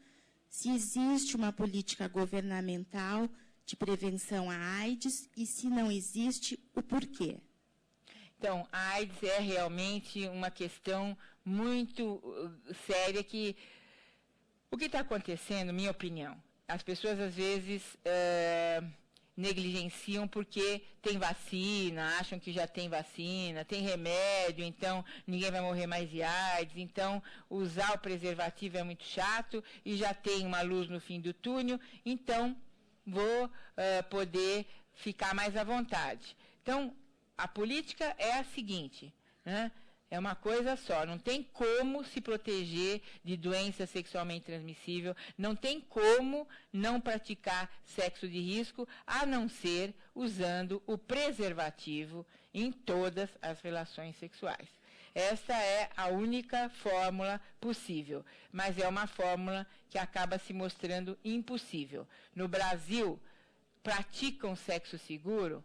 Se existe uma política governamental de prevenção à AIDS e, se não existe, o porquê? Então, a AIDS é realmente uma questão muito séria que... O que está acontecendo, minha opinião, as pessoas às vezes negligenciam porque tem vacina, acham que já tem vacina, tem remédio, então ninguém vai morrer mais de AIDS, então usar o preservativo é muito chato e já tem uma luz no fim do túnel, então vou poder ficar mais à vontade. Então, a política é a seguinte, né? É uma coisa só, não tem como se proteger de doença sexualmente transmissível, não tem como não praticar sexo de risco, a não ser usando o preservativo em todas as relações sexuais. Esta é a única fórmula possível, mas é uma fórmula que acaba se mostrando impossível. No Brasil, praticam sexo seguro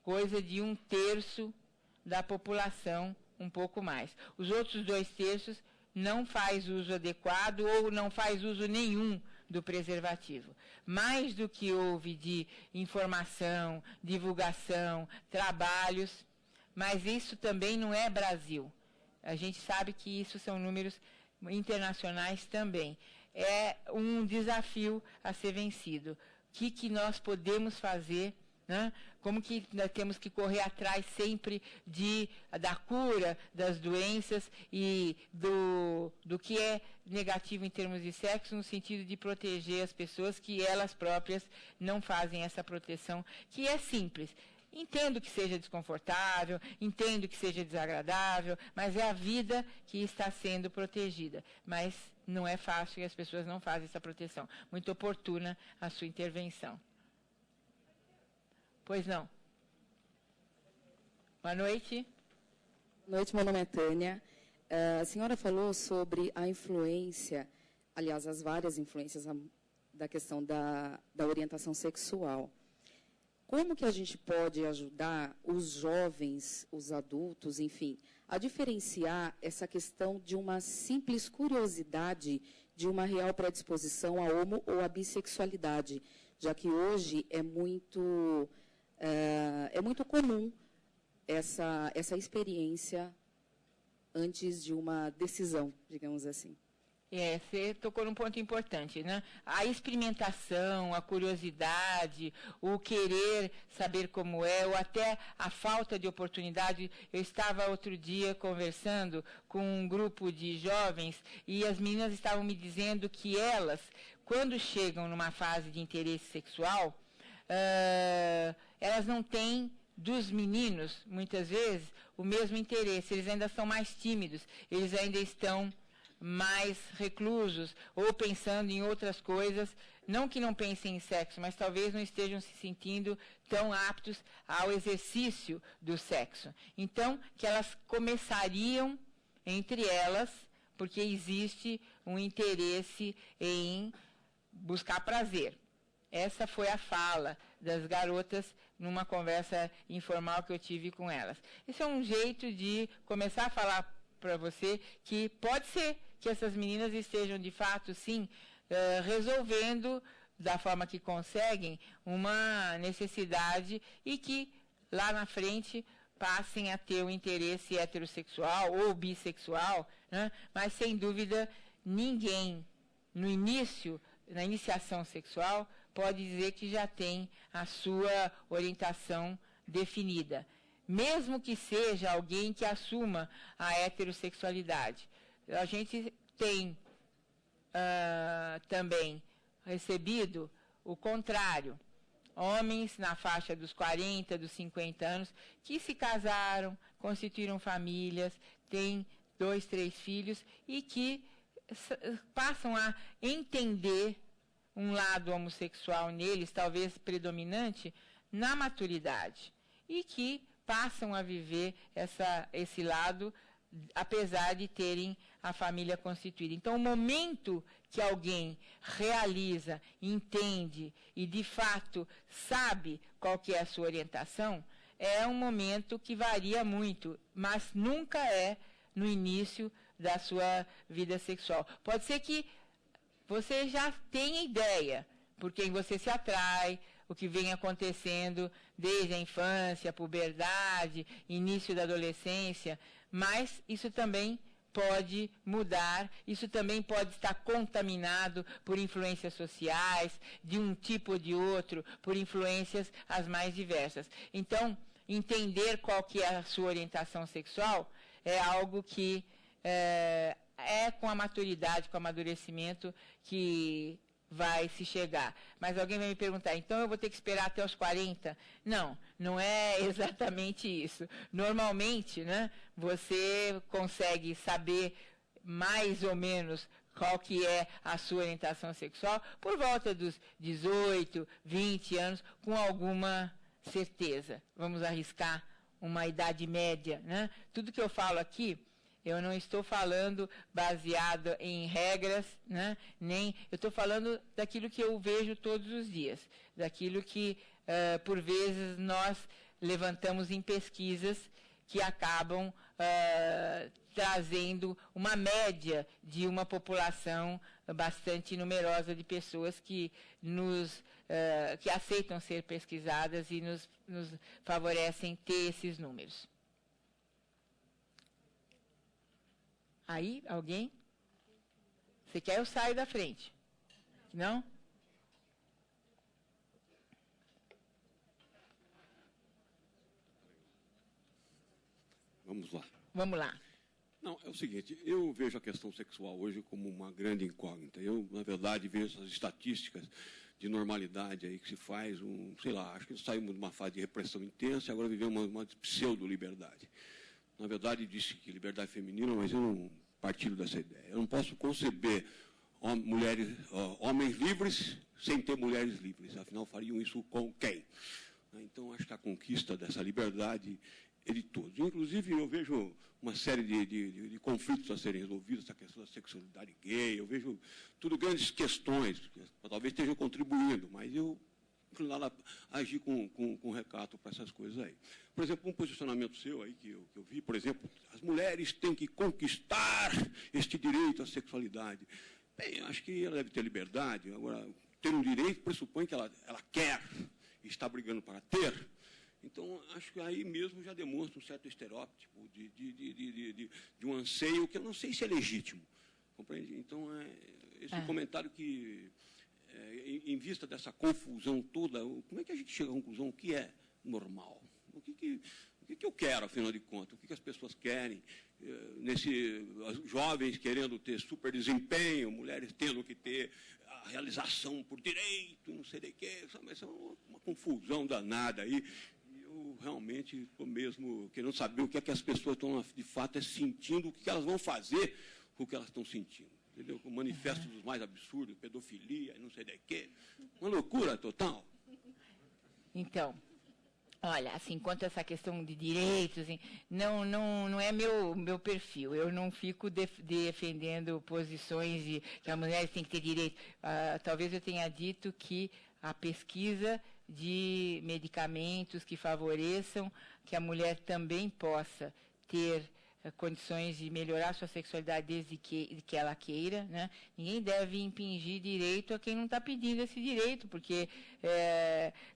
coisa de 1/3 da população, um pouco mais. Os outros 2/3 não faz uso adequado ou não faz uso nenhum do preservativo. Mais do que houve de informação, divulgação, trabalhos, mas isso também não é Brasil. A gente sabe que isso são números internacionais também. É um desafio a ser vencido. O que nós podemos fazer, né? Como que nós temos que correr atrás sempre da cura das doenças e do que é negativo em termos de sexo, no sentido de proteger as pessoas que elas próprias não fazem essa proteção, que é simples. Entendo que seja desconfortável, entendo que seja desagradável, mas é a vida que está sendo protegida. Mas não é fácil e as pessoas não fazem essa proteção. Muito oportuna a sua intervenção. Pois não. Boa noite. Boa noite, meu nome é Tânia. A senhora falou sobre a influência, aliás, as várias influências da questão da orientação sexual. Como que a gente pode ajudar os jovens, os adultos, enfim, a diferenciar essa questão de uma simples curiosidade de uma real predisposição à homo ou à bissexualidade, já que hoje é muito comum essa experiência antes de uma decisão, digamos assim. Você tocou num ponto importante, né? A experimentação, a curiosidade, o querer saber como é, ou até a falta de oportunidade. Eu estava outro dia conversando com um grupo de jovens e as meninas estavam me dizendo que elas, quando chegam numa fase de interesse sexual, elas não têm dos meninos, muitas vezes, o mesmo interesse. Eles ainda são mais tímidos, eles ainda estão mais reclusos, ou pensando em outras coisas, não que não pensem em sexo, mas talvez não estejam se sentindo tão aptos ao exercício do sexo. Então, que elas começariam entre elas, porque existe um interesse em buscar prazer. Essa foi a fala das garotas numa conversa informal que eu tive com elas. Esse é um jeito de começar a falar para você que pode ser que essas meninas estejam, de fato, sim, resolvendo, da forma que conseguem, uma necessidade e que, lá na frente, passem a ter um interesse heterossexual ou bissexual, né? Mas, sem dúvida, ninguém, no início, na iniciação sexual, pode dizer que já tem a sua orientação definida, mesmo que seja alguém que assuma a heterossexualidade. A gente tem também recebido o contrário, homens na faixa dos 40, dos 50 anos, que se casaram, constituíram famílias, têm 2, 3 filhos e que passam a entender um lado homossexual neles, talvez predominante, na maturidade, e que passam a viver esse lado, apesar de terem a família constituída. Então, o momento que alguém realiza, entende e, de fato, sabe qual que é a sua orientação, é um momento que varia muito, mas nunca é no início da sua vida sexual. Pode ser que você já tenha ideia por quem você se atrai, o que vem acontecendo desde a infância, a puberdade, início da adolescência, mas isso também pode mudar, isso também pode estar contaminado por influências sociais, de um tipo ou de outro, por influências as mais diversas. Então, entender qual que é a sua orientação sexual é algo que é com a maturidade, com o amadurecimento que vai se chegar. Mas alguém vai me perguntar, então eu vou ter que esperar até os 40? Não, não é exatamente isso. Normalmente, né, você consegue saber mais ou menos qual que é a sua orientação sexual por volta dos 18, 20 anos, com alguma certeza. Vamos arriscar uma idade média, né? Tudo que eu falo aqui, eu não estou falando baseado em regras, né? Nem eu estou falando daquilo que eu vejo todos os dias, daquilo que, por vezes, nós levantamos em pesquisas que acabam trazendo uma média de uma população bastante numerosa de pessoas que que aceitam ser pesquisadas e nos favorecem ter esses números. Aí, alguém? Você quer, eu saio da frente. Não? Vamos lá. Vamos lá. Não, é o seguinte, eu vejo a questão sexual hoje como uma grande incógnita. Eu, na verdade, vejo as estatísticas de normalidade aí que se faz, sei lá, acho que saímos de uma fase de repressão intensa e agora vivemos uma pseudo-liberdade. Na verdade, disse que liberdade feminina, mas eu não partilho dessa ideia. Eu não posso conceber homens livres sem ter mulheres livres. Afinal, fariam isso com quem? Então, acho que a conquista dessa liberdade de todos. Inclusive, eu vejo uma série de conflitos a serem resolvidos, essa questão da sexualidade gay, eu vejo tudo grandes questões, que talvez estejam contribuindo, mas eu lá agir com recato para essas coisas aí. Por exemplo, um posicionamento seu aí que eu vi, por exemplo, as mulheres têm que conquistar este direito à sexualidade. Bem, acho que ela deve ter liberdade. Agora, ter um direito pressupõe que ela quer e está brigando para ter. Então, acho que aí mesmo já demonstra um certo estereótipo de um anseio que eu não sei se é legítimo. Compreende? Então, esse comentário que, em vista dessa confusão toda, como é que a gente chega à conclusão que é normal? O que eu quero, afinal de contas? O que as pessoas querem? Jovens querendo ter super desempenho, mulheres tendo que ter a realização por direito, não sei de quê. Mas é uma confusão danada aí. Eu realmente estou mesmo querendo saber o que é que as pessoas estão, de fato, sentindo, o que elas vão fazer com o que elas estão sentindo. Entendeu? Com manifestos dos mais absurdos, pedofilia, não sei de quê. Uma loucura total. Então, olha, assim, quanto a essa questão de direitos, assim, não é meu perfil. Eu não fico defendendo posições de que as mulheres têm que ter direito. Talvez eu tenha dito que a pesquisa de medicamentos que favoreçam que a mulher também possa ter condições de melhorar sua sexualidade desde que ela queira, né? Ninguém deve impingir direito a quem não está pedindo esse direito, porque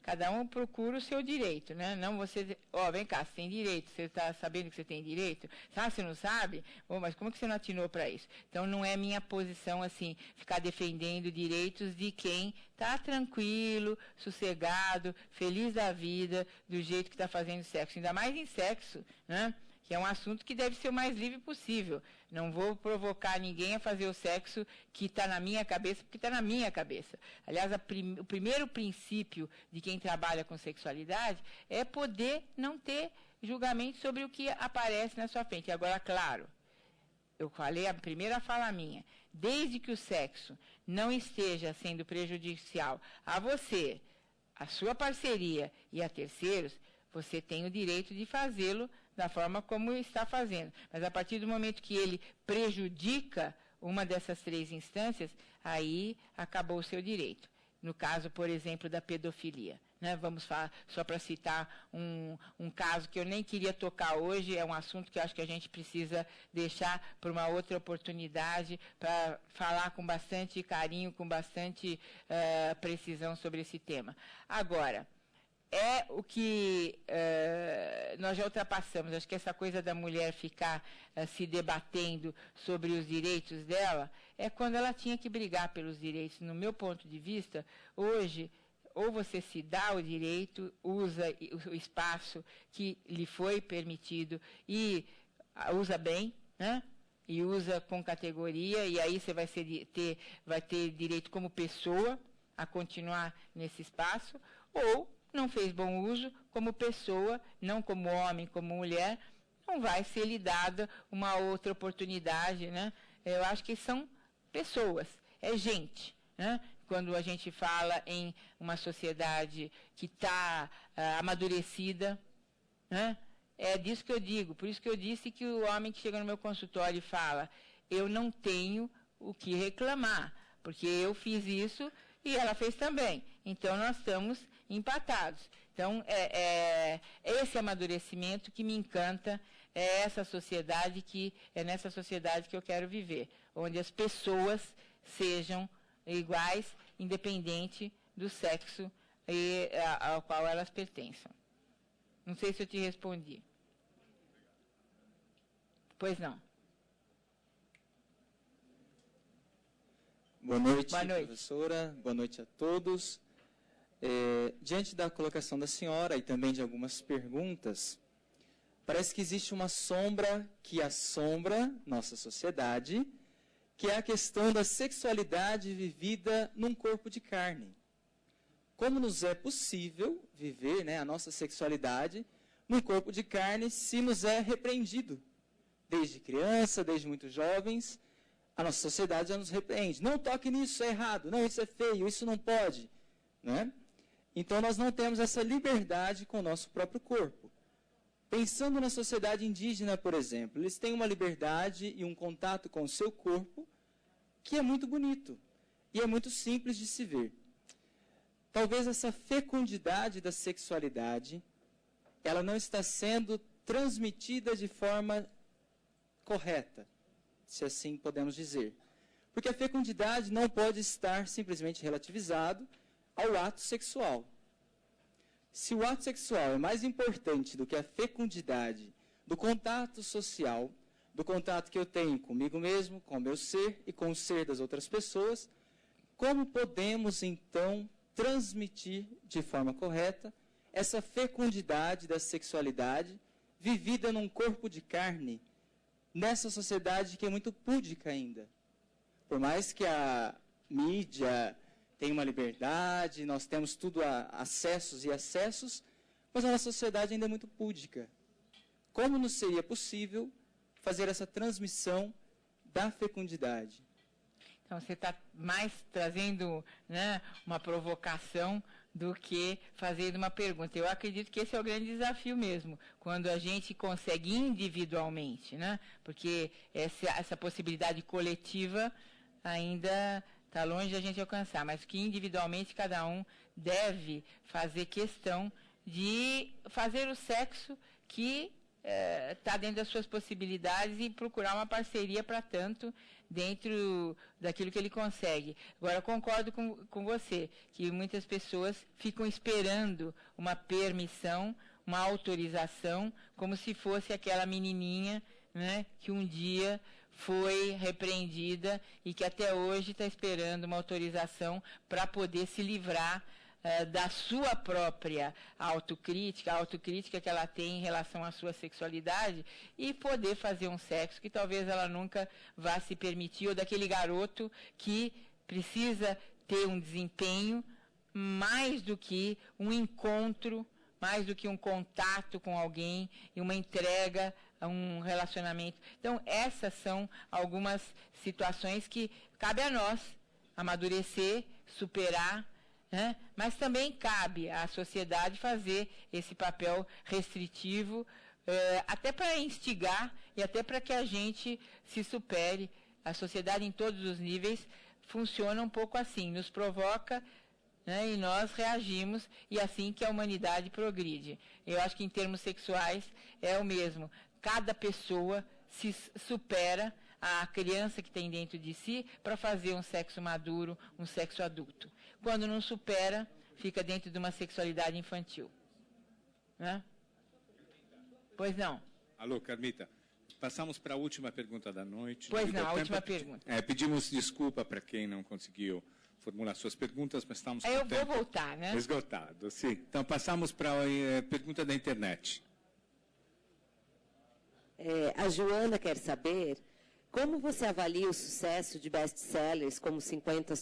cada um procura o seu direito, né? Não você, vem cá, você tem direito, você está sabendo que você tem direito? Você não sabe? Mas como que você não atinou para isso? Então, não é minha posição, assim, ficar defendendo direitos de quem está tranquilo, sossegado, feliz da vida, do jeito que está fazendo sexo, ainda mais em sexo, né? Que é um assunto que deve ser o mais livre possível. Não vou provocar ninguém a fazer o sexo que está na minha cabeça, porque está na minha cabeça. Aliás, o primeiro princípio de quem trabalha com sexualidade é poder não ter julgamento sobre o que aparece na sua frente. Agora, claro, eu falei, a primeira fala minha, desde que o sexo não esteja sendo prejudicial a você, a sua parceria e a terceiros, você tem o direito de fazê-lo da forma como está fazendo. Mas a partir do momento que ele prejudica uma dessas três instâncias, aí acabou o seu direito. No caso, por exemplo, da pedofilia. Né? Vamos falar, só para citar um caso que eu nem queria tocar hoje, é um assunto que eu acho que a gente precisa deixar para uma outra oportunidade, para falar com bastante carinho, com bastante precisão sobre esse tema. Agora, é o que nós já ultrapassamos. Acho que essa coisa da mulher ficar se debatendo sobre os direitos dela é quando ela tinha que brigar pelos direitos. No meu ponto de vista, hoje, ou você se dá o direito, usa o espaço que lhe foi permitido e usa bem, né? E usa com categoria, e aí você vai ter direito como pessoa a continuar nesse espaço, ou não fez bom uso como pessoa, não como homem, como mulher, não vai ser lhe dada uma outra oportunidade, né? Eu acho que são pessoas, é gente, né? Quando a gente fala em uma sociedade que está amadurecida, né? É disso que eu digo, por isso que eu disse que o homem que chega no meu consultório e fala, eu não tenho o que reclamar, porque eu fiz isso e ela fez também, então nós estamos empatados. Então, esse amadurecimento que me encanta, é essa sociedade é nessa sociedade que eu quero viver, onde as pessoas sejam iguais, independente do sexo ao qual elas pertençam. Não sei se eu te respondi. Pois não. Boa noite, professora. Boa noite a todos. Diante da colocação da senhora e também de algumas perguntas, parece que existe uma sombra que assombra nossa sociedade, que é a questão da sexualidade vivida num corpo de carne. Como nos é possível viver, né, a nossa sexualidade num corpo de carne se nos é repreendido? Desde criança, desde muito jovens, a nossa sociedade já nos repreende. Não toque nisso, isso é errado. Não, isso é feio, isso não pode. Né? Então, nós não temos essa liberdade com o nosso próprio corpo. Pensando na sociedade indígena, por exemplo, eles têm uma liberdade e um contato com o seu corpo que é muito bonito e é muito simples de se ver. Talvez essa fecundidade da sexualidade, ela não está sendo transmitida de forma correta, se assim podemos dizer. Porque a fecundidade não pode estar simplesmente relativizado ao ato sexual. Se o ato sexual é mais importante do que a fecundidade do contato social, do contato que eu tenho comigo mesmo, com o meu ser e com o ser das outras pessoas, como podemos, então, transmitir de forma correta essa fecundidade da sexualidade vivida num corpo de carne, nessa sociedade que é muito púdica ainda? Por mais que a mídia tenha uma liberdade, nós temos tudo acessos e acessos, mas a nossa sociedade ainda é muito púdica. Como nos seria possível fazer essa transmissão da fecundidade? Então, você está mais trazendo, né, uma provocação do que fazendo uma pergunta. Eu acredito que esse é o grande desafio mesmo, quando a gente consegue individualmente, né, porque essa possibilidade coletiva ainda está longe de a gente alcançar, mas que individualmente cada um deve fazer questão de fazer o sexo que está dentro das suas possibilidades e procurar uma parceria para tanto dentro daquilo que ele consegue. Agora, eu concordo com você, que muitas pessoas ficam esperando uma permissão, uma autorização, como se fosse aquela menininha, né, que um dia foi repreendida e que até hoje está esperando uma autorização para poder se livrar da sua própria autocrítica, a autocrítica que ela tem em relação à sua sexualidade e poder fazer um sexo que talvez ela nunca vá se permitir, ou daquele garoto que precisa ter um desempenho mais do que um encontro, mais do que um contato com alguém e uma entrega a um relacionamento. Então, essas são algumas situações que cabe a nós amadurecer, superar, né? Mas também cabe à sociedade fazer esse papel restritivo, até para instigar e até para que a gente se supere. A sociedade, em todos os níveis, funciona um pouco assim, nos provoca, né, e nós reagimos, e assim que a humanidade progride. Eu acho que em termos sexuais é o mesmo. Cada pessoa se supera a criança que tem dentro de si para fazer um sexo maduro, um sexo adulto. Quando não supera, fica dentro de uma sexualidade infantil. Né? Pois não. Alô, Carmita. Passamos para a última pergunta da noite. Pois não, a última pergunta. Pedimos desculpa para quem não conseguiu formular suas perguntas, mas estamos com o tempo vou voltar, né? Esgotado, sim. Então, passamos para a pergunta da internet. A Joana quer saber como você avalia o sucesso de best-sellers como 50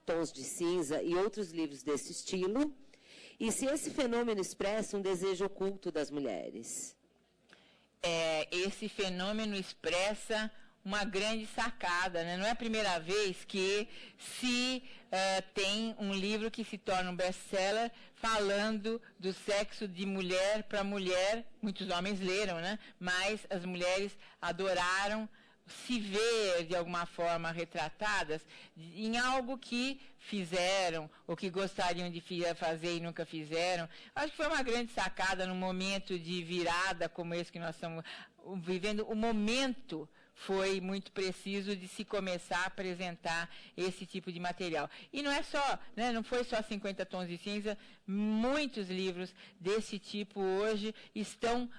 Tons de Cinza e outros livros desse estilo, e se esse fenômeno expressa um desejo oculto das mulheres. Esse fenômeno expressa uma grande sacada, né? Não é a primeira vez que se tem um livro que se torna um best-seller falando do sexo de mulher para mulher. Muitos homens leram, né? Mas as mulheres adoraram se ver de alguma forma retratadas em algo que fizeram ou que gostariam de fazer e nunca fizeram. Acho que foi uma grande sacada num momento de virada como esse que nós estamos vivendo. O momento foi muito preciso de se começar a apresentar esse tipo de material. E não é só, né, não foi só 50 Tons de Cinza, muitos livros desse tipo hoje estão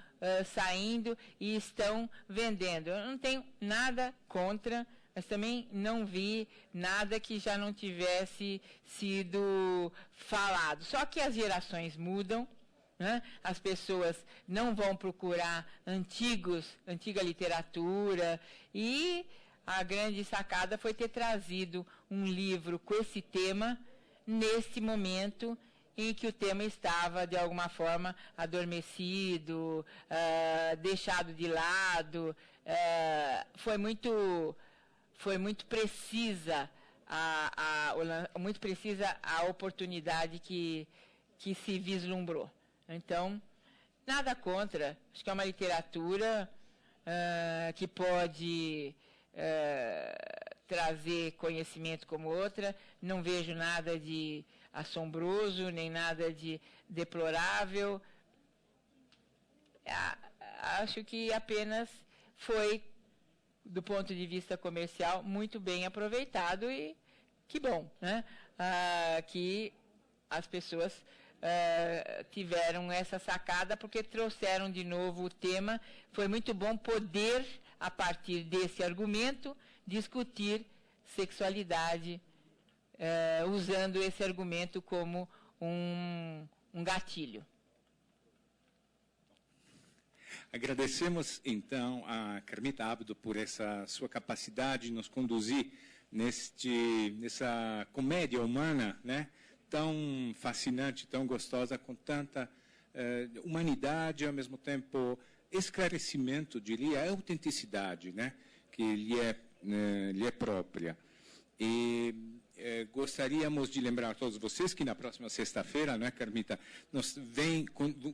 saindo e estão vendendo. Eu não tenho nada contra, mas também não vi nada que já não tivesse sido falado. Só que as gerações mudam, né? As pessoas não vão procurar antiga literatura, e a grande sacada foi ter trazido um livro com esse tema nesse momento em que o tema estava, de alguma forma, adormecido, deixado de lado. Foi muito precisa a oportunidade que se vislumbrou. Então, nada contra. Acho que é uma literatura que pode trazer conhecimento como outra. Não vejo nada de assombroso, nem nada de deplorável. Acho que apenas foi, do ponto de vista comercial, muito bem aproveitado e que bom, né? Que as pessoas tiveram essa sacada porque trouxeram de novo o tema. Foi muito bom poder, a partir desse argumento, discutir sexualidade, usando esse argumento como um gatilho. Agradecemos, então, a Carmita Abdo por essa sua capacidade de nos conduzir nessa comédia humana, né? Tão fascinante, tão gostosa, com tanta humanidade, ao mesmo tempo esclarecimento, diria, autenticidade, né? Que lhe é própria. E gostaríamos de lembrar a todos vocês que na próxima sexta-feira, né, Carmita,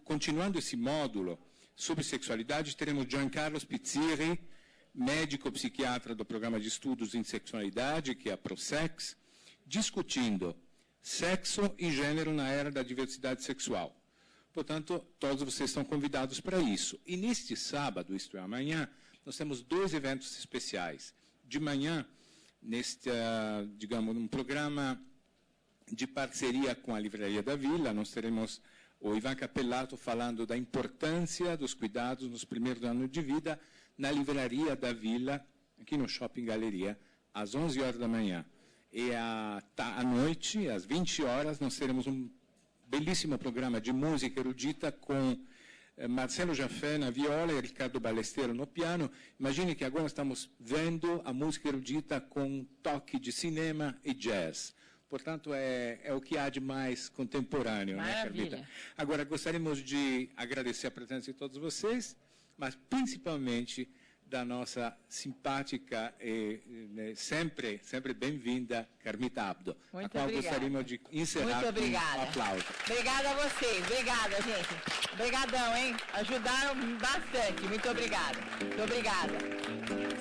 continuando esse módulo sobre sexualidade, teremos Giancarlo Pizziri, médico psiquiatra do Programa de Estudos em Sexualidade, que é a ProSex, discutindo sexo e gênero na era da diversidade sexual. Portanto, todos vocês estão convidados para isso. E neste sábado, isto é, amanhã, nós temos 2 eventos especiais. De manhã, digamos, um programa de parceria com a Livraria da Vila, nós teremos o Ivan Capelato falando da importância dos cuidados nos primeiros anos de vida na Livraria da Vila, aqui no Shopping Galeria, às 11 horas da manhã. E à noite, às 20 horas, nós teremos um belíssimo programa de música erudita com Marcelo Jaffé na viola e Ricardo Ballesteiro no piano. Imagine que agora estamos vendo a música erudita com um toque de cinema e jazz. Portanto, é o que há de mais contemporâneo, né, Carmita? Agora, gostaríamos de agradecer a presença de todos vocês, mas principalmente da nossa simpática e sempre bem-vinda Carmita Abdo, a qual gostaríamos de encerrar com um aplauso. Obrigada a vocês, obrigada, gente. Obrigadão, hein? Ajudaram bastante. Muito obrigada. Muito obrigada.